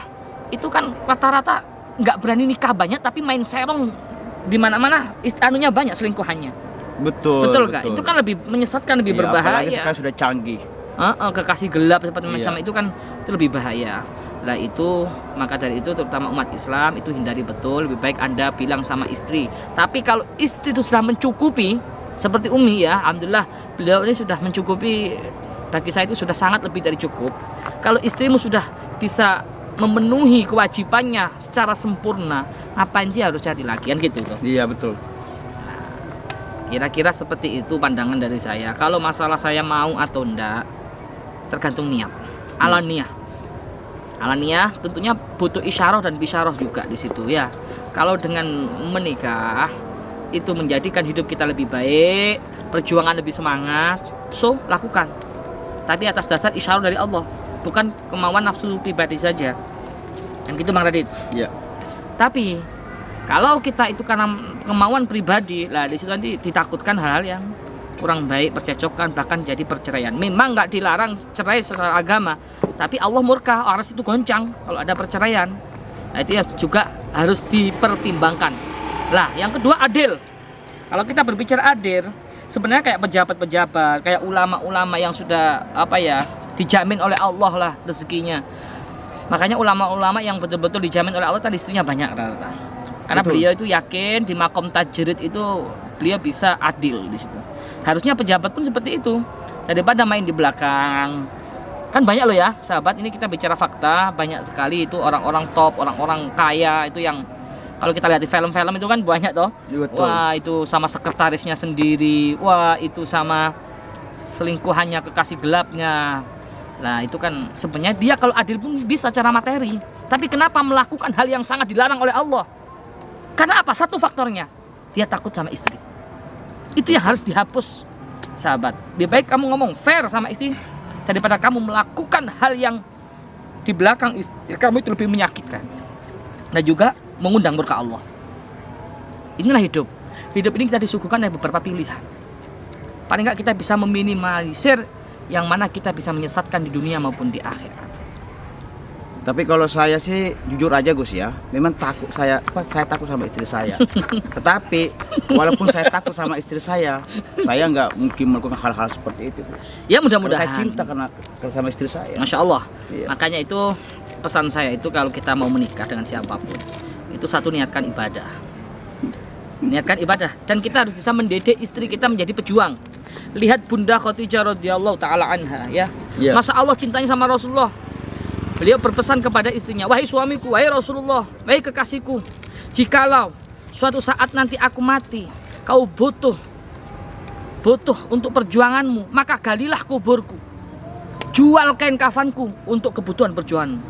Itu kan rata-rata nggak berani nikah banyak, tapi main serong di mana-mana, anunya banyak, selingkuhannya. Betul nggak? Itu kan lebih menyesatkan, lebih berbahaya. Apalagi sekarang sudah canggih. Kekasih gelap seperti macam itu kan, itu lebih bahaya. Lah itu, maka dari itu terutama umat Islam itu hindari betul. Lebih baik Anda bilang sama istri. Tapi kalau istri itu sudah mencukupi, seperti Umi ya, alhamdulillah beliau ini sudah mencukupi, bagi saya itu sudah sangat lebih dari cukup. Kalau istrimu sudah bisa memenuhi kewajibannya secara sempurna, ngapain sih harus cari lagi, kan gitu loh. Iya betul. Kira-kira seperti itu pandangan dari saya. Kalau masalah saya mau atau enggak, tergantung niat. Alaniyah tentunya butuh isyarah dan bisyarah juga di situ ya. Kalau dengan menikah itu menjadikan hidup kita lebih baik, perjuangan lebih semangat, so lakukan. Tapi atas dasar isyarah dari Allah, bukan kemauan nafsu pribadi saja. Yang gitu Bang Radit. Iya. Tapi kalau kita itu karena kemauan pribadi, lah di situ nanti ditakutkan hal-hal yang kurang baik, percecokan, bahkan jadi perceraian. Memang nggak dilarang cerai secara agama, tapi Allah murka, orang itu goncang kalau ada perceraian. Nah, itu ya juga harus dipertimbangkan. Lah, yang kedua adil. Kalau kita berbicara adil, sebenarnya kayak pejabat-pejabat, kayak ulama-ulama yang sudah dijamin oleh Allah lah rezekinya. Makanya ulama-ulama yang betul-betul dijamin oleh Allah tadi istrinya banyak rata-rata. Karena beliau itu yakin di makom tajrid itu beliau bisa adil di situ. Harusnya pejabat pun seperti itu. Daripada main di belakang. Kan banyak loh ya, sahabat, ini kita bicara fakta, banyak sekali itu orang-orang top, orang-orang kaya itu yang kalau kita lihat di film-film itu kan banyak toh. Betul. Wah, itu sama sekretarisnya sendiri. Wah, itu sama selingkuhannya, kekasih gelapnya. Nah, itu kan sebenarnya dia kalau adil pun bisa secara materi. Tapi kenapa melakukan hal yang sangat dilarang oleh Allah? Karena apa? Satu faktornya, dia takut sama istri. Itu yang harus dihapus, sahabat. Lebih baik kamu ngomong fair sama istri daripada kamu melakukan hal yang di belakang istri kamu itu lebih menyakitkan. Dan juga mengundang murka Allah. Inilah hidup. Hidup ini kita disuguhkan dari beberapa pilihan. Paling nggak kita bisa meminimalisir yang mana kita bisa menyesatkan di dunia maupun di akhirat. Tapi kalau saya sih jujur aja Gus ya, memang takut saya takut sama istri saya. Tetapi walaupun saya takut sama istri saya nggak mungkin melakukan hal-hal seperti itu Gus. Ya mudah-mudahan. Saya cinta karena sama istri saya. Masya Allah. Iya. Makanya itu pesan saya itu kalau kita mau menikah dengan siapapun, itu satu, niatkan ibadah. Niatkan ibadah, dan kita harus bisa mendidik istri kita menjadi pejuang. Lihat Bunda Khadijah radhiyallahu taala anha ya. Iya. Masa Allah cintanya sama Rasulullah. Beliau berpesan kepada istrinya, wahai suamiku, wahai Rasulullah, wahai kekasihku, jikalau suatu saat nanti aku mati, kau butuh untuk perjuanganmu, maka galilah kuburku, jual kain kafanku untuk kebutuhan perjuanganmu.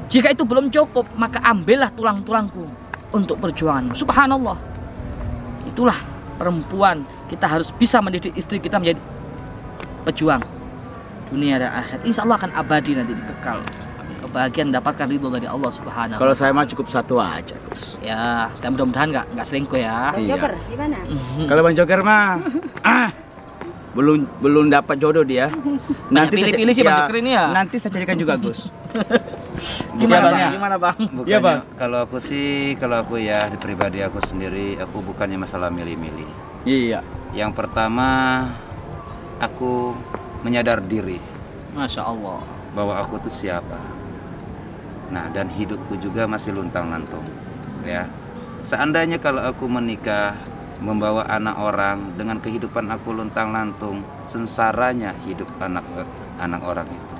Jika itu belum cukup, maka ambillah tulang-tulangku untuk perjuanganmu. Subhanallah. Itulah perempuan, kita harus bisa mendidik istri kita menjadi pejuang dunia dan akhirat. Insya Allah akan abadi nanti, kekal, kebahagiaan, mendapatkan ridho dari Allah Subhanahu. Kalau saya mah cukup satu aja Gus. Ya, dan mudah-mudahan nggak selingkuh ya. Bang Joker gimana? Kalau Bang Joker mah belum dapat jodoh dia. Nanti pilih-pilih sih Bang Joker ini ya. Nanti saya carikan juga Gus. Gimana Bang? Iya, Bang. Kalau aku ya di pribadi aku sendiri, aku bukannya masalah milih-milih. Iya. Yang pertama, aku menyadar diri, Masya Allah, bahwa aku tuh siapa. Nah, dan hidupku juga masih luntang-lantung ya. Seandainya kalau aku menikah, membawa anak orang, dengan kehidupan aku luntang-lantung, sengsaranya hidup anak orang itu.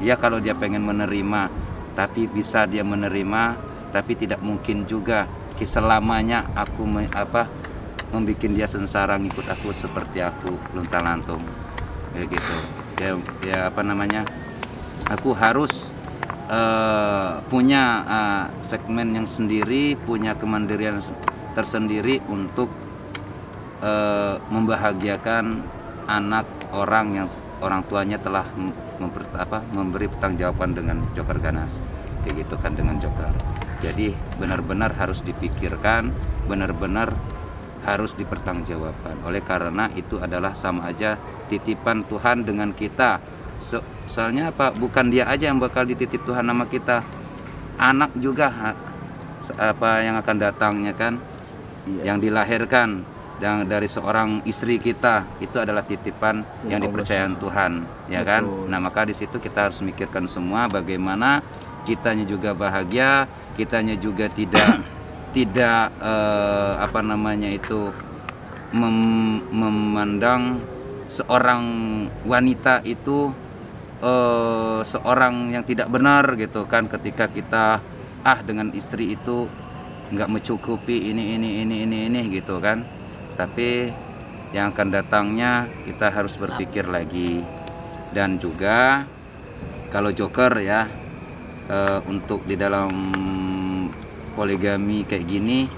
Ya kalau dia pengen menerima, tapi bisa dia menerima, tapi tidak mungkin juga selamanya aku membuat dia sengsara ngikut aku seperti aku luntang-lantung kayak gitu. Ya apa namanya, aku harus punya segmen yang sendiri, punya kemandirian tersendiri untuk membahagiakan anak orang yang orang tuanya telah memberi pertanggungjawaban dengan Joker Ganas kayak gitu kan, dengan Joker. Jadi benar-benar harus dipikirkan, benar-benar harus dipertanggungjawabkan. Oleh karena itu adalah sama aja titipan Tuhan dengan kita. Soalnya apa? Bukan dia aja yang bakal dititip Tuhan sama kita, anak juga apa yang akan datangnya kan, yang dilahirkan dari seorang istri kita itu adalah titipan yang dipercayakan Tuhan, ya kan? Nah, maka di situ kita harus memikirkan semua bagaimana kitanya juga bahagia, kitanya juga tidak apa namanya itu memandang seorang wanita itu seorang yang tidak benar gitu kan, ketika kita dengan istri itu nggak mencukupi ini gitu kan. Tapi yang akan datangnya kita harus berpikir lagi. Dan juga kalau Joker ya, untuk di dalam poligami kayak gini,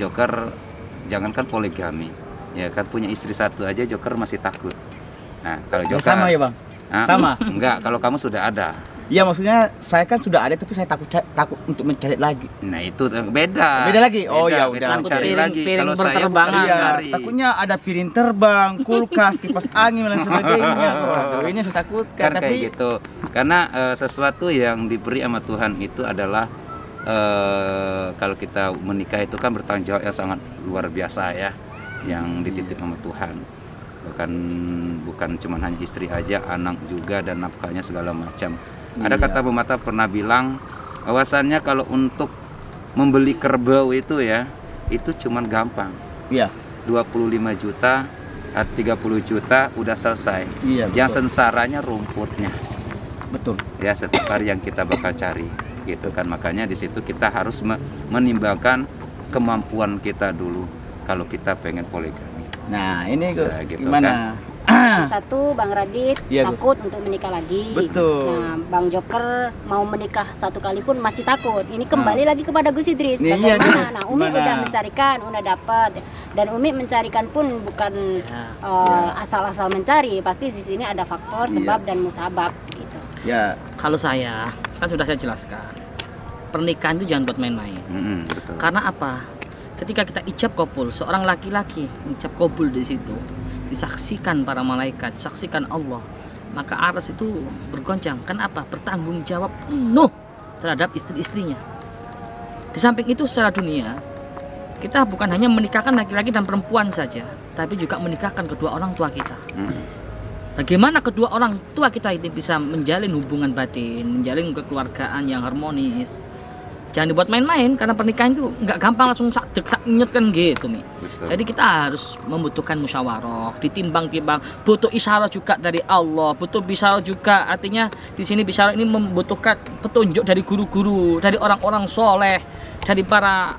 Joker jangankan poligami, ya kan punya istri satu aja Joker masih takut. Nah kalau Joker sama ya bang? Sama? Enggak, kalau kamu sudah ada. Iya, maksudnya saya kan sudah ada tapi saya takut untuk mencari lagi. Nah itu beda. Beda lagi. Oh ya udah. Mencari lagi. Kalau saya berterbangan. Iya, takutnya ada piring terbang, kulkas, kipas angin dan sebagainya. Waduh, ini saya takutkan. Kan kayak gitu. Karena sesuatu yang diberi sama Tuhan itu adalah kalau kita menikah itu kan bertanggung jawab yang sangat luar biasa ya, yang dititip sama Tuhan. Bukan cuma hanya istri aja, anak juga dan nafkahnya segala macam. Ada kata pepatah pernah bilang bahwasannya kalau untuk membeli kerbau itu ya, itu cuman gampang. Iya. 25 juta, 30 juta udah selesai. Iya, yang sensaranya rumputnya. Betul. Ya, setiap hari yang kita bakal cari gitu kan. Makanya di situ kita harus menimbangkan kemampuan kita dulu kalau kita pengen poligami. Nah, ini Gus, gitu gimana? Kan? Satu, Bang Radit takut untuk menikah lagi. Betul. Nah, Bang Joker mau menikah satu kali pun masih takut. Ini kembali lagi kepada Gus Idris. Bagaimana? Nah, Umi udah mencarikan, udah dapat. Dan Umi mencarikan pun bukan asal-asal mencari. Pasti di sini ada faktor sebab dan musabab gitu. Ya. Kalau saya kan sudah saya jelaskan, pernikahan itu jangan buat main-main. Betul. Karena apa? Ketika kita ijab kabul, seorang laki-laki ijab kabul di situ, disaksikan para malaikat, disaksikan Allah, maka aras itu bergoncang. Kan apa? Bertanggung jawab penuh terhadap istri-istrinya. Di samping itu secara dunia, kita bukan hanya menikahkan laki-laki dan perempuan saja, tapi juga menikahkan kedua orang tua kita. Bagaimana kedua orang tua kita ini bisa menjalin hubungan batin, menjalin kekeluargaan yang harmonis. Jangan dibuat main-main, karena pernikahan itu nggak gampang langsung sak nyet kan gitu Mi. Jadi kita harus membutuhkan musyawarah, ditimbang-timbang, butuh isyarat juga dari Allah, butuh bisyarah juga. Artinya di sini bisyarah ini membutuhkan petunjuk dari guru-guru, dari orang-orang soleh, dari para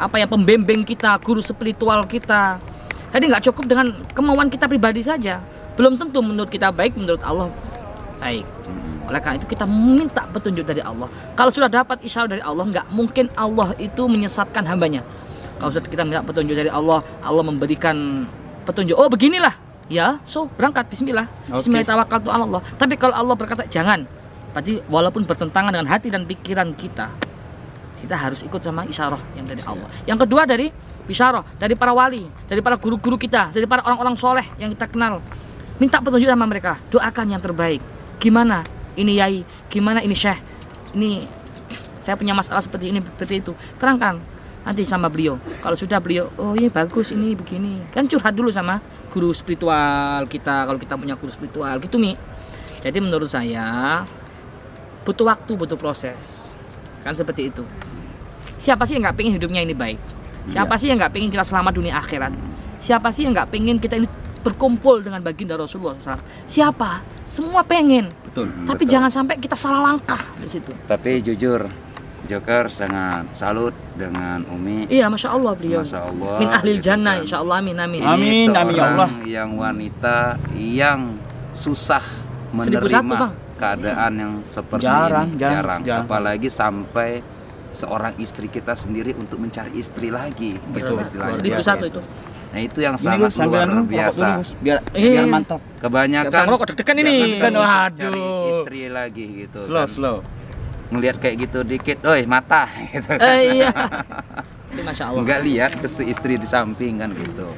pembimbing kita, guru spiritual kita. Jadi nggak cukup dengan kemauan kita pribadi saja. Belum tentu menurut kita baik, menurut Allah baik. Oleh karena itu kita minta petunjuk dari Allah. Kalau sudah dapat isyarat dari Allah, nggak mungkin Allah itu menyesatkan hambanya. Kalau sudah kita minta petunjuk dari Allah, Allah memberikan petunjuk. Oh beginilah, ya, so berangkat. Bismillah. Bismillah tawakkaltu ala Allah. Tapi kalau Allah berkata jangan, berarti walaupun bertentangan dengan hati dan pikiran kita, kita harus ikut sama isyarat yang dari Allah. Yang kedua dari isyarat dari para wali, dari para guru-guru kita, dari para orang-orang soleh yang kita kenal. Minta petunjuk sama mereka, doakan yang terbaik. Gimana? Ini yai, gimana ini syekh, ini saya punya masalah seperti ini, seperti itu, terangkan nanti sama beliau. Kalau sudah beliau, oh ini bagus, ini begini, kan curhat dulu sama guru spiritual kita, kalau kita punya guru spiritual gitu Mi. Jadi menurut saya butuh waktu, butuh proses, kan seperti itu. Siapa sih yang nggak pengen hidupnya ini baik? Siapa sih yang nggak pengen kita selamat dunia akhirat? Siapa sih yang nggak pengen kita ini berkumpul dengan baginda Rasulullah SAW? Siapa? Semua pengen. Betul. Tapi jangan sampai kita salah langkah di situ. Tapi jujur, Joker sangat salut dengan Umi. Iya, masya Allah beliau. Masya Allah. Min ahlil gitu jannah, kan. insya Allah, amin amin. Ini Amin, amin, ya Allah. seorang yang wanita yang susah 1001, menerima Bang. keadaan yang seperti Jarang, ini. jarang. Apalagi sampai seorang istri kita sendiri untuk mencari istri lagi, gitu istilahnya. 1001 itu. Nah itu yang Ini sangat Gus, sambilan luar rokok biasa. dulu, Gus, biar Iya. mantap. Gak bisa Kebanyakan ngerokok, deg-degan ini. jangan Waduh. cari istri lagi gitu. Slow, kan. slow. Ngelihat kayak gitu dikit, oi mata gitu kan. Iya. Ini masya Allah. Nggak lihat ke istri di samping kan gitu.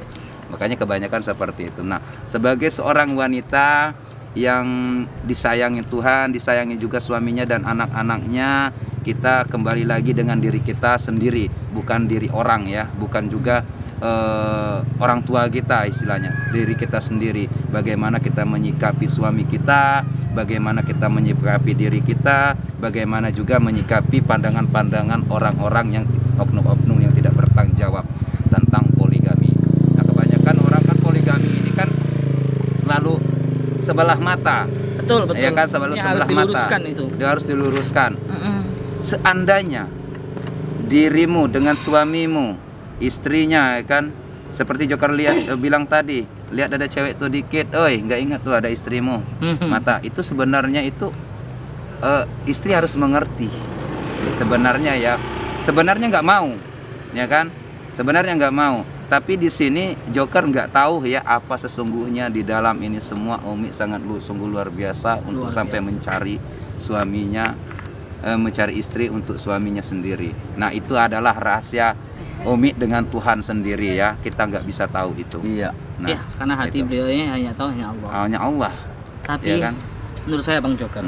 Makanya kebanyakan seperti itu. Nah, sebagai seorang wanita yang disayangi Tuhan, disayangi juga suaminya dan anak-anaknya, kita kembali lagi dengan diri kita sendiri, bukan diri orang ya, bukan juga orang tua kita istilahnya, diri kita sendiri. Bagaimana kita menyikapi suami kita, bagaimana kita menyikapi diri kita, bagaimana juga menyikapi pandangan-pandangan orang-orang yang oknum-oknum yang tidak bertanggung jawab tentang poligami. Nah, kebanyakan orang kan poligami ini kan selalu sebelah mata. Betul, betul. Ya kan, selalu Ini sebelah harus diluruskan mata. itu. Dia harus diluruskan. Mm-mm. Seandainya dirimu dengan suamimu, istrinya ya kan, seperti Joker bilang tadi, lihat ada cewek tuh dikit, oi nggak ingat tuh ada istrimu. Mhm. Mata itu sebenarnya itu istri harus mengerti. Sebenarnya ya, sebenarnya nggak mau, ya kan? Sebenarnya nggak mau. Tapi di sini Joker nggak tahu ya apa sesungguhnya di dalam ini semua. Umi sangat sungguh luar biasa untuk Luar sampai biasa. mencari suaminya, mencari istri untuk suaminya sendiri. Nah itu adalah rahasia Umi dengan Tuhan sendiri ya. Kita nggak bisa tahu itu. Iya. Nah, Ya, karena hati itu. beliau ini hanya tahu hanya Allah. Hanya Allah, Tapi ya kan? menurut saya Bang Joker,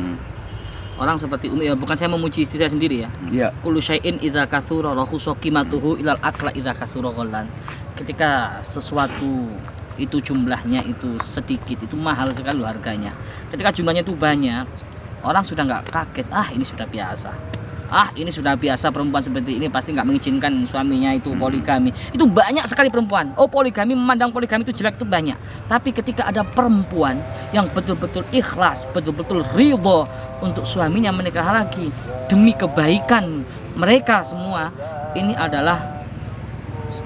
orang seperti Umi, ya bukan saya memuji istri saya sendiri ya. Iya. Kullu syai'in idza katsura rahusa qimatuhu ilal akla idza kasura ghallan. Ketika sesuatu itu jumlahnya itu sedikit, itu mahal sekali loh harganya. Ketika jumlahnya itu banyak, orang sudah nggak kaget, ini sudah biasa. Ini sudah biasa, perempuan seperti ini pasti nggak mengizinkan suaminya itu poligami. Itu banyak sekali perempuan. Poligami, memandang poligami itu jelek itu banyak. Tapi ketika ada perempuan yang betul-betul ikhlas, betul-betul ridho untuk suaminya menikah lagi demi kebaikan mereka semua, ini adalah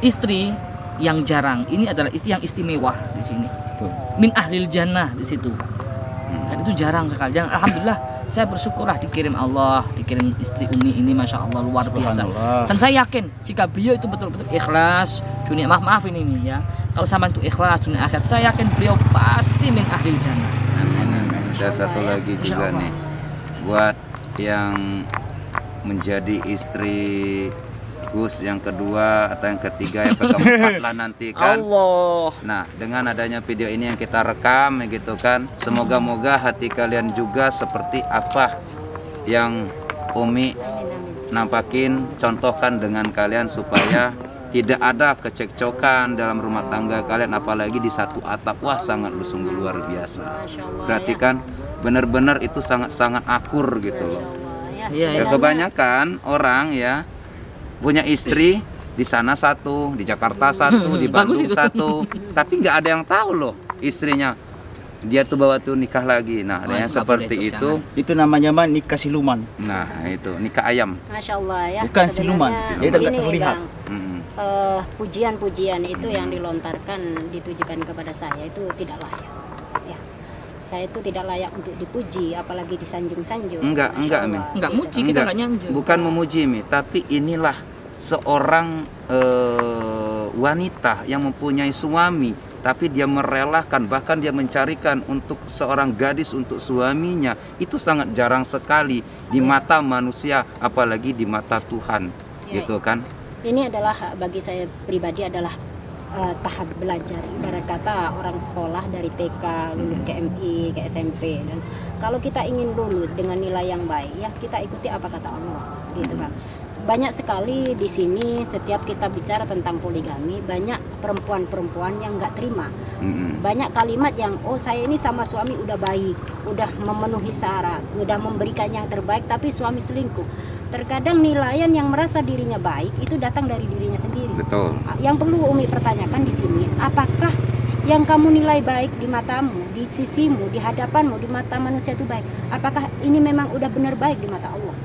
istri yang jarang. Ini adalah istri yang istimewa di sini. Betul. Min ahlil jannah di situ. Dan itu jarang sekali. Dan alhamdulillah saya bersyukurlah dikirim Allah, dikirim istri Umi ini, masya Allah luar biasa. Subhanallah. Dan saya yakin jika beliau itu betul-betul ikhlas dunia, maaf ini Umi ya, kalau sama itu ikhlas dunia akhirat, saya yakin beliau pasti min ahlil jannah. Ada satu lagi juga Allah. nih buat yang menjadi istri Gus yang kedua atau yang ketiga, yang keempat lah nanti kan. Allah. Nah, dengan adanya video ini yang kita rekam ya gitu kan, semoga-moga hati kalian juga seperti apa yang Umi Amin, amin. nampakin, contohkan dengan kalian supaya tidak ada kecekcokan dalam rumah tangga kalian, apalagi di satu atap. Wah, sangat sungguh luar biasa. Masya Allah, Berarti ya. kan benar-benar itu sangat-sangat akur gitu loh. Ya, Iya, Ya, iya. kebanyakan orang ya punya istri di sana satu, di Jakarta satu, di Bagus Bandung itu. satu, tapi nggak ada yang tahu loh istrinya dia tuh bawa tuh nikah lagi. Nah, Oh, yang itu nggak seperti boleh, itu. Itu namanya mah nikah siluman. Nah, itu nikah ayam. Masya Allah ya. Bukan siluman. Sebenarnya Dia tidak ini, terlihat. Bang, Mm. pujian-pujian itu yang dilontarkan ditujukan kepada saya itu tidak layak. Ya. Saya itu tidak layak untuk dipuji, apalagi disanjung-sanjung. Enggak, Masya enggak, Allah, Enggak gitu. muji, kita enggak nyanjung. Bukan memuji Mi, tapi inilah seorang wanita yang mempunyai suami, tapi dia merelakan, bahkan dia mencarikan untuk seorang gadis untuk suaminya. Itu sangat jarang sekali di mata manusia, apalagi di mata Tuhan, Ya, gitu kan? Ini adalah bagi saya pribadi adalah tahap belajar. Ibarat kata orang sekolah dari TK lulus ke MI, ke SMP, dan kalau kita ingin lulus dengan nilai yang baik, ya kita ikuti apa kata Allah, gitu kan. Banyak sekali di sini setiap kita bicara tentang poligami, banyak perempuan-perempuan yang nggak terima. Mm-mm. Banyak kalimat yang saya ini sama suami udah baik, udah memenuhi syarat, udah memberikan yang terbaik, tapi suami selingkuh. Terkadang nilaian yang merasa dirinya baik itu datang dari dirinya sendiri. Betul. Yang perlu Umi pertanyakan di sini, apakah yang kamu nilai baik di matamu, di sisimu, di hadapanmu, di mata manusia itu baik? Apakah ini memang udah benar baik di mata Allah?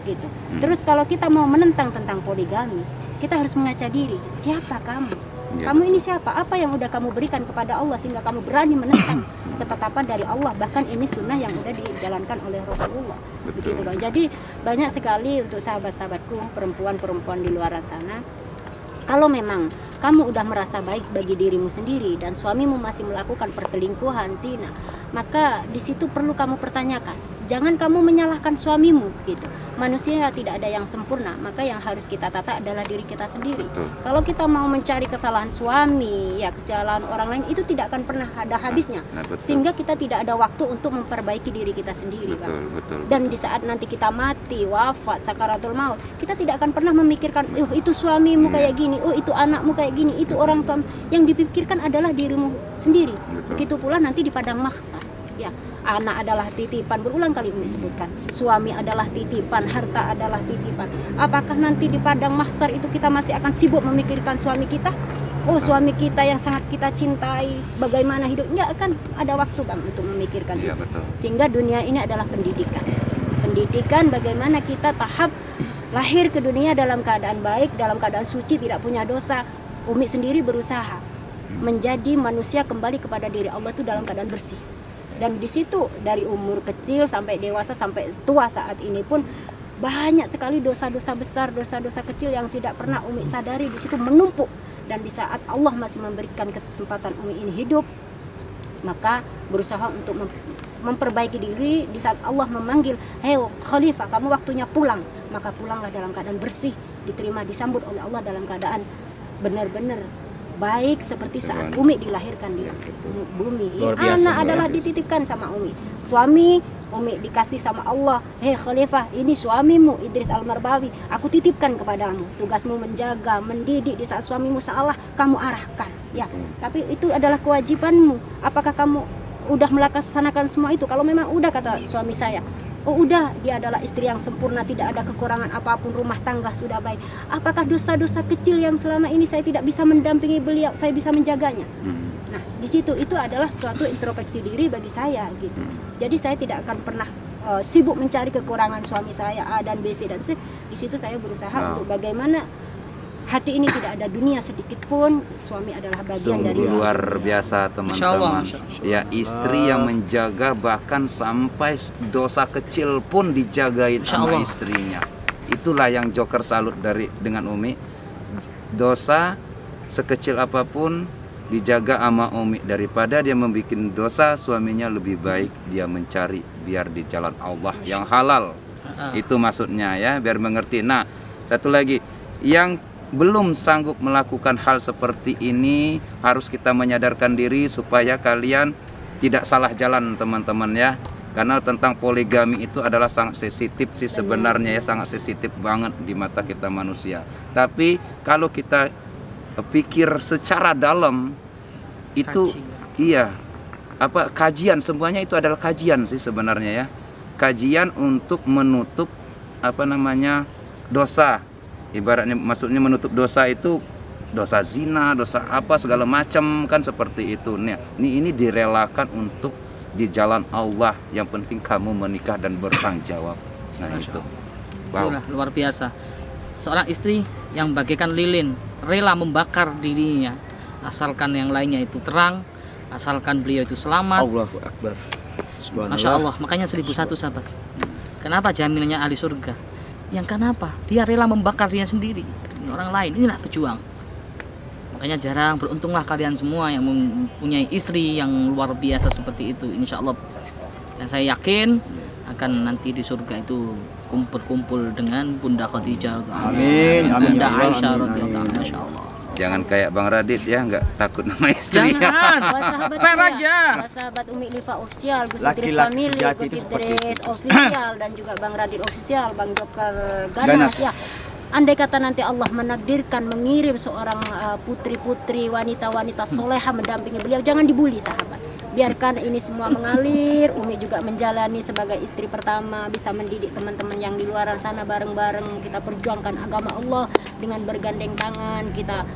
gitu. Terus kalau kita mau menentang tentang poligami, kita harus mengaca diri, siapa kamu? Ya. Kamu ini siapa? Apa yang udah kamu berikan kepada Allah sehingga kamu berani menentang ketetapan dari Allah? Bahkan ini sunnah yang udah dijalankan oleh Rasulullah. Betul. Begitu loh. Jadi banyak sekali untuk sahabat-sahabatku perempuan-perempuan di luar sana, kalau memang kamu udah merasa baik bagi dirimu sendiri dan suamimu masih melakukan perselingkuhan, zina, maka di situ perlu kamu pertanyakan. Jangan kamu menyalahkan suamimu gitu. Manusia tidak ada yang sempurna, maka yang harus kita tata adalah diri kita sendiri. Betul. Kalau kita mau mencari kesalahan suami, ya kesalahan orang lain itu tidak akan pernah ada habisnya. Betul. Sehingga kita tidak ada waktu untuk memperbaiki diri kita sendiri, Bang. Betul. Dan di saat nanti kita mati, wafat, sakaratul maut, kita tidak akan pernah memikirkan, oh itu suamimu kayak gini, oh itu anakmu kayak gini, itu orang tua. Yang dipikirkan adalah dirimu sendiri. Betul. Begitu pula nanti di padang mahsyar. Ya, anak adalah titipan, berulang kali ini disebutkan. Suami adalah titipan, harta adalah titipan. Apakah nanti di padang mahsyar itu kita masih akan sibuk memikirkan suami kita? Oh, suami kita yang sangat kita cintai, bagaimana hidup? Enggak akan ada waktu, Bang, untuk memikirkan Iya, itu. betul. Sehingga dunia ini adalah pendidikan. Pendidikan bagaimana kita tahap lahir ke dunia dalam keadaan baik, dalam keadaan suci, tidak punya dosa. Umi sendiri berusaha menjadi manusia kembali kepada diri Allah itu dalam keadaan bersih. Dan di situ dari umur kecil sampai dewasa sampai tua saat ini pun banyak sekali dosa-dosa besar, dosa-dosa kecil yang tidak pernah Umi sadari di situ menumpuk. Dan di saat Allah masih memberikan kesempatan Umi ini hidup, maka berusaha untuk memperbaiki diri. Di saat Allah memanggil, hei Khalifah, kamu waktunya pulang, maka pulanglah dalam keadaan bersih, diterima, disambut oleh Allah dalam keadaan benar-benar baik seperti saat Umi dilahirkan di bumi. Luar biasa, Anak luar adalah biasa. dititipkan sama Umi. Suami Umi dikasih sama Allah, hei Khalifah, ini suamimu Idris Al-Marbawi, aku titipkan kepadamu. Tugasmu menjaga, mendidik. Di saat suamimu salah, kamu arahkan. Ya, tapi itu adalah kewajibanmu. Apakah kamu udah melaksanakan semua itu? Kalau memang udah, kata suami saya, oh udah, dia adalah istri yang sempurna, tidak ada kekurangan apapun, rumah tangga sudah baik. Apakah dosa-dosa kecil yang selama ini saya tidak bisa mendampingi beliau, saya bisa menjaganya? Nah, di situ itu adalah suatu introspeksi diri bagi saya gitu. Jadi saya tidak akan pernah sibuk mencari kekurangan suami saya A dan B, C dan C. Di situ saya berusaha untuk bagaimana hati ini tidak ada dunia sedikit pun, suami adalah bagian dari Sungguh luar Rasulullah. biasa Masya teman-teman. Allah. Ya, istri yang menjaga bahkan sampai dosa kecil pun dijagain Masya sama Allah. istrinya. Itulah yang Joker salut dengan Umi. Dosa sekecil apapun dijaga sama Umi, daripada dia membuat dosa suaminya, lebih baik dia mencari biar di jalan Allah yang halal. Itu maksudnya ya, biar mengerti. Nah, satu lagi yang belum sanggup melakukan hal seperti ini, harus kita menyadarkan diri supaya kalian tidak salah jalan, teman-teman ya. Karena tentang poligami itu adalah sangat sensitif sih sebenarnya ya, sangat sensitif banget di mata kita manusia. Tapi kalau kita pikir secara dalam itu iya, kajian, semuanya itu adalah kajian sih sebenarnya ya. Kajian untuk menutup dosa. Ibaratnya maksudnya menutup dosa itu dosa zina, dosa apa segala macam kan seperti itu. Nih, ini direlakan untuk di jalan Allah. Yang penting kamu menikah dan bertanggung jawab. Nah, itu. Wow. Itulah luar biasa. Seorang istri yang bagaikan lilin, rela membakar dirinya asalkan yang lainnya itu terang, asalkan beliau itu selamat. Allahu Akbar. Subhanallah. Masya Allah, makanya 1001 sahabat. Kenapa jaminannya ahli surga? Yang kenapa? Dia rela membakar dirinya sendiri demi orang lain. Inilah pejuang. Makanya jarang, beruntunglah kalian semua yang mempunyai istri yang luar biasa seperti itu, insya Allah. Dan saya yakin akan nanti di surga itu kumpul-kumpul dengan Bunda Khadijah, Amin, amin, Bunda ya Allah, Aisyah amin, radhiyallahu anha, amin. Masya Allah. Jangan kayak Bang Radit ya, nggak takut nama istri. Jangan, Sahabat fair saya, aja. sahabat Umi Liva Official, Gus Idris Laki-laki Family, sejati Gus itu seperti Idris Official, dan juga Bang Radit Official, Bang Joker Ganas. Ganas. Ya, andai kata nanti Allah menakdirkan mengirim seorang putri-putri, wanita-wanita soleha mendampingi beliau, jangan dibully sahabat. Biarkan ini semua mengalir. Umi juga menjalani sebagai istri pertama, bisa mendidik teman-teman yang di luar sana bareng-bareng. Kita perjuangkan agama Allah dengan bergandeng tangan. Kita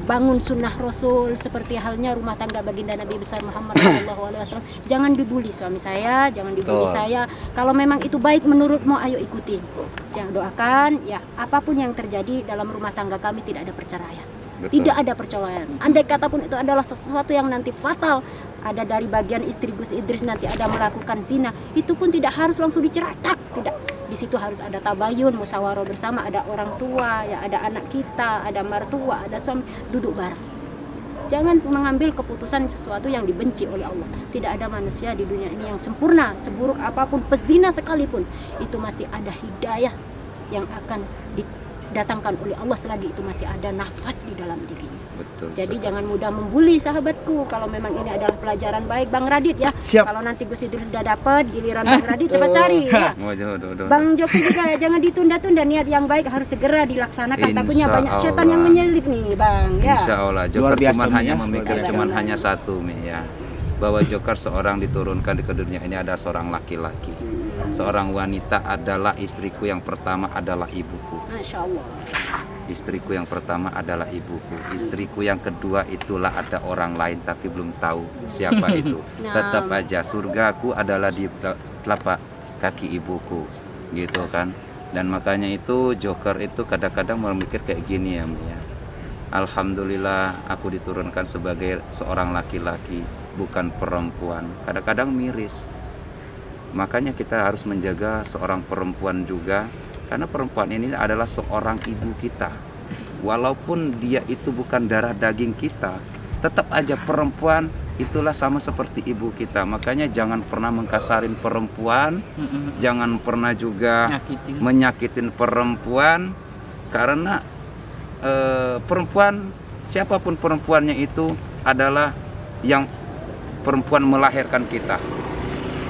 bangun sunnah Rasul seperti halnya rumah tangga baginda Nabi besar Muhammad SAW. Jangan dibully suami saya, jangan dibully saya. Kalau memang itu baik menurutmu, ayo ikutin. Jangan doakan ya, apapun yang terjadi dalam rumah tangga kami tidak ada perceraian. Betul. Tidak ada perceraian. Andai kata pun itu adalah sesuatu yang nanti fatal, ada dari bagian istri Gus Idris nanti ada melakukan zina, itu pun tidak harus langsung diceratak, tidak. Di situ harus ada tabayun, musyawarah bersama, ada orang tua, ya ada anak kita, ada mertua, ada suami, duduk bareng. Jangan mengambil keputusan sesuatu yang dibenci oleh Allah. Tidak ada manusia di dunia ini yang sempurna. Seburuk apapun pezina sekalipun, itu masih ada hidayah yang akan didatangkan oleh Allah selagi itu masih ada nafas di dalam dirinya. Betul. Jadi jangan mudah membuli sahabatku. Kalau memang ini adalah pelajaran baik, Bang Radit ya. Siap. Kalau nanti Gus Idris sudah dapat giliran Bang Radit, cepat cari ya. Bang Joki juga ya, jangan ditunda-tunda, niat yang baik harus segera dilaksanakan. Takutnya banyak setan yang menyelip nih, Bang. Ya. Insya Allah, Joker cuma hanya memikir cuman hanya satu, Mi, ya. Bahwa Joker seorang diturunkan di dunia ini ada seorang laki-laki. Seorang wanita adalah istriku yang pertama adalah ibuku. Masya Allah. Istriku yang pertama adalah ibuku. Istriku yang kedua itulah ada orang lain tapi belum tahu siapa itu. Tetap aja surgaku adalah di telapak kaki ibuku, gitu kan. Dan makanya itu Joker itu kadang-kadang memikir kayak gini ya, ya. Alhamdulillah aku diturunkan sebagai seorang laki-laki, bukan perempuan. Kadang-kadang miris. Makanya kita harus menjaga seorang perempuan juga. Karena perempuan ini adalah seorang ibu kita. Walaupun dia itu bukan darah daging kita, tetap aja perempuan itulah sama seperti ibu kita. Makanya jangan pernah mengkasarin perempuan, jangan pernah juga menyakitin perempuan. Karena perempuan, siapapun perempuannya itu adalah yang perempuan melahirkan kita.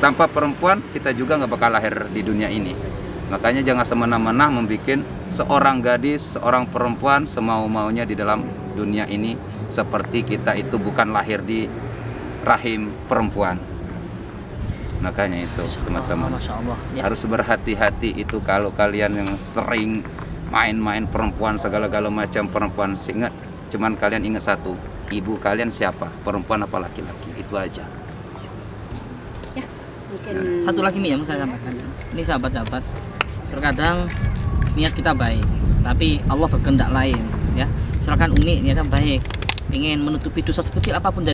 Tanpa perempuan kita juga nggak bakal lahir di dunia ini. Makanya jangan semena-mena membuat seorang gadis, seorang perempuan semau-maunya di dalam dunia ini, seperti kita itu bukan lahir di rahim perempuan. Makanya itu teman-teman harus berhati-hati itu kalau kalian yang sering main-main perempuan, segala-gala macam perempuan. Ingat, cuman kalian ingat satu, ibu kalian siapa, perempuan apa laki-laki, itu aja. Mungkin Satu lagi nih yang saya sampaikan, ini sahabat-sahabat, terkadang niat kita baik tapi Allah berkehendak lain ya. Misalkan Uni niatnya baik, ingin menutupi dosa sekecil apapun dari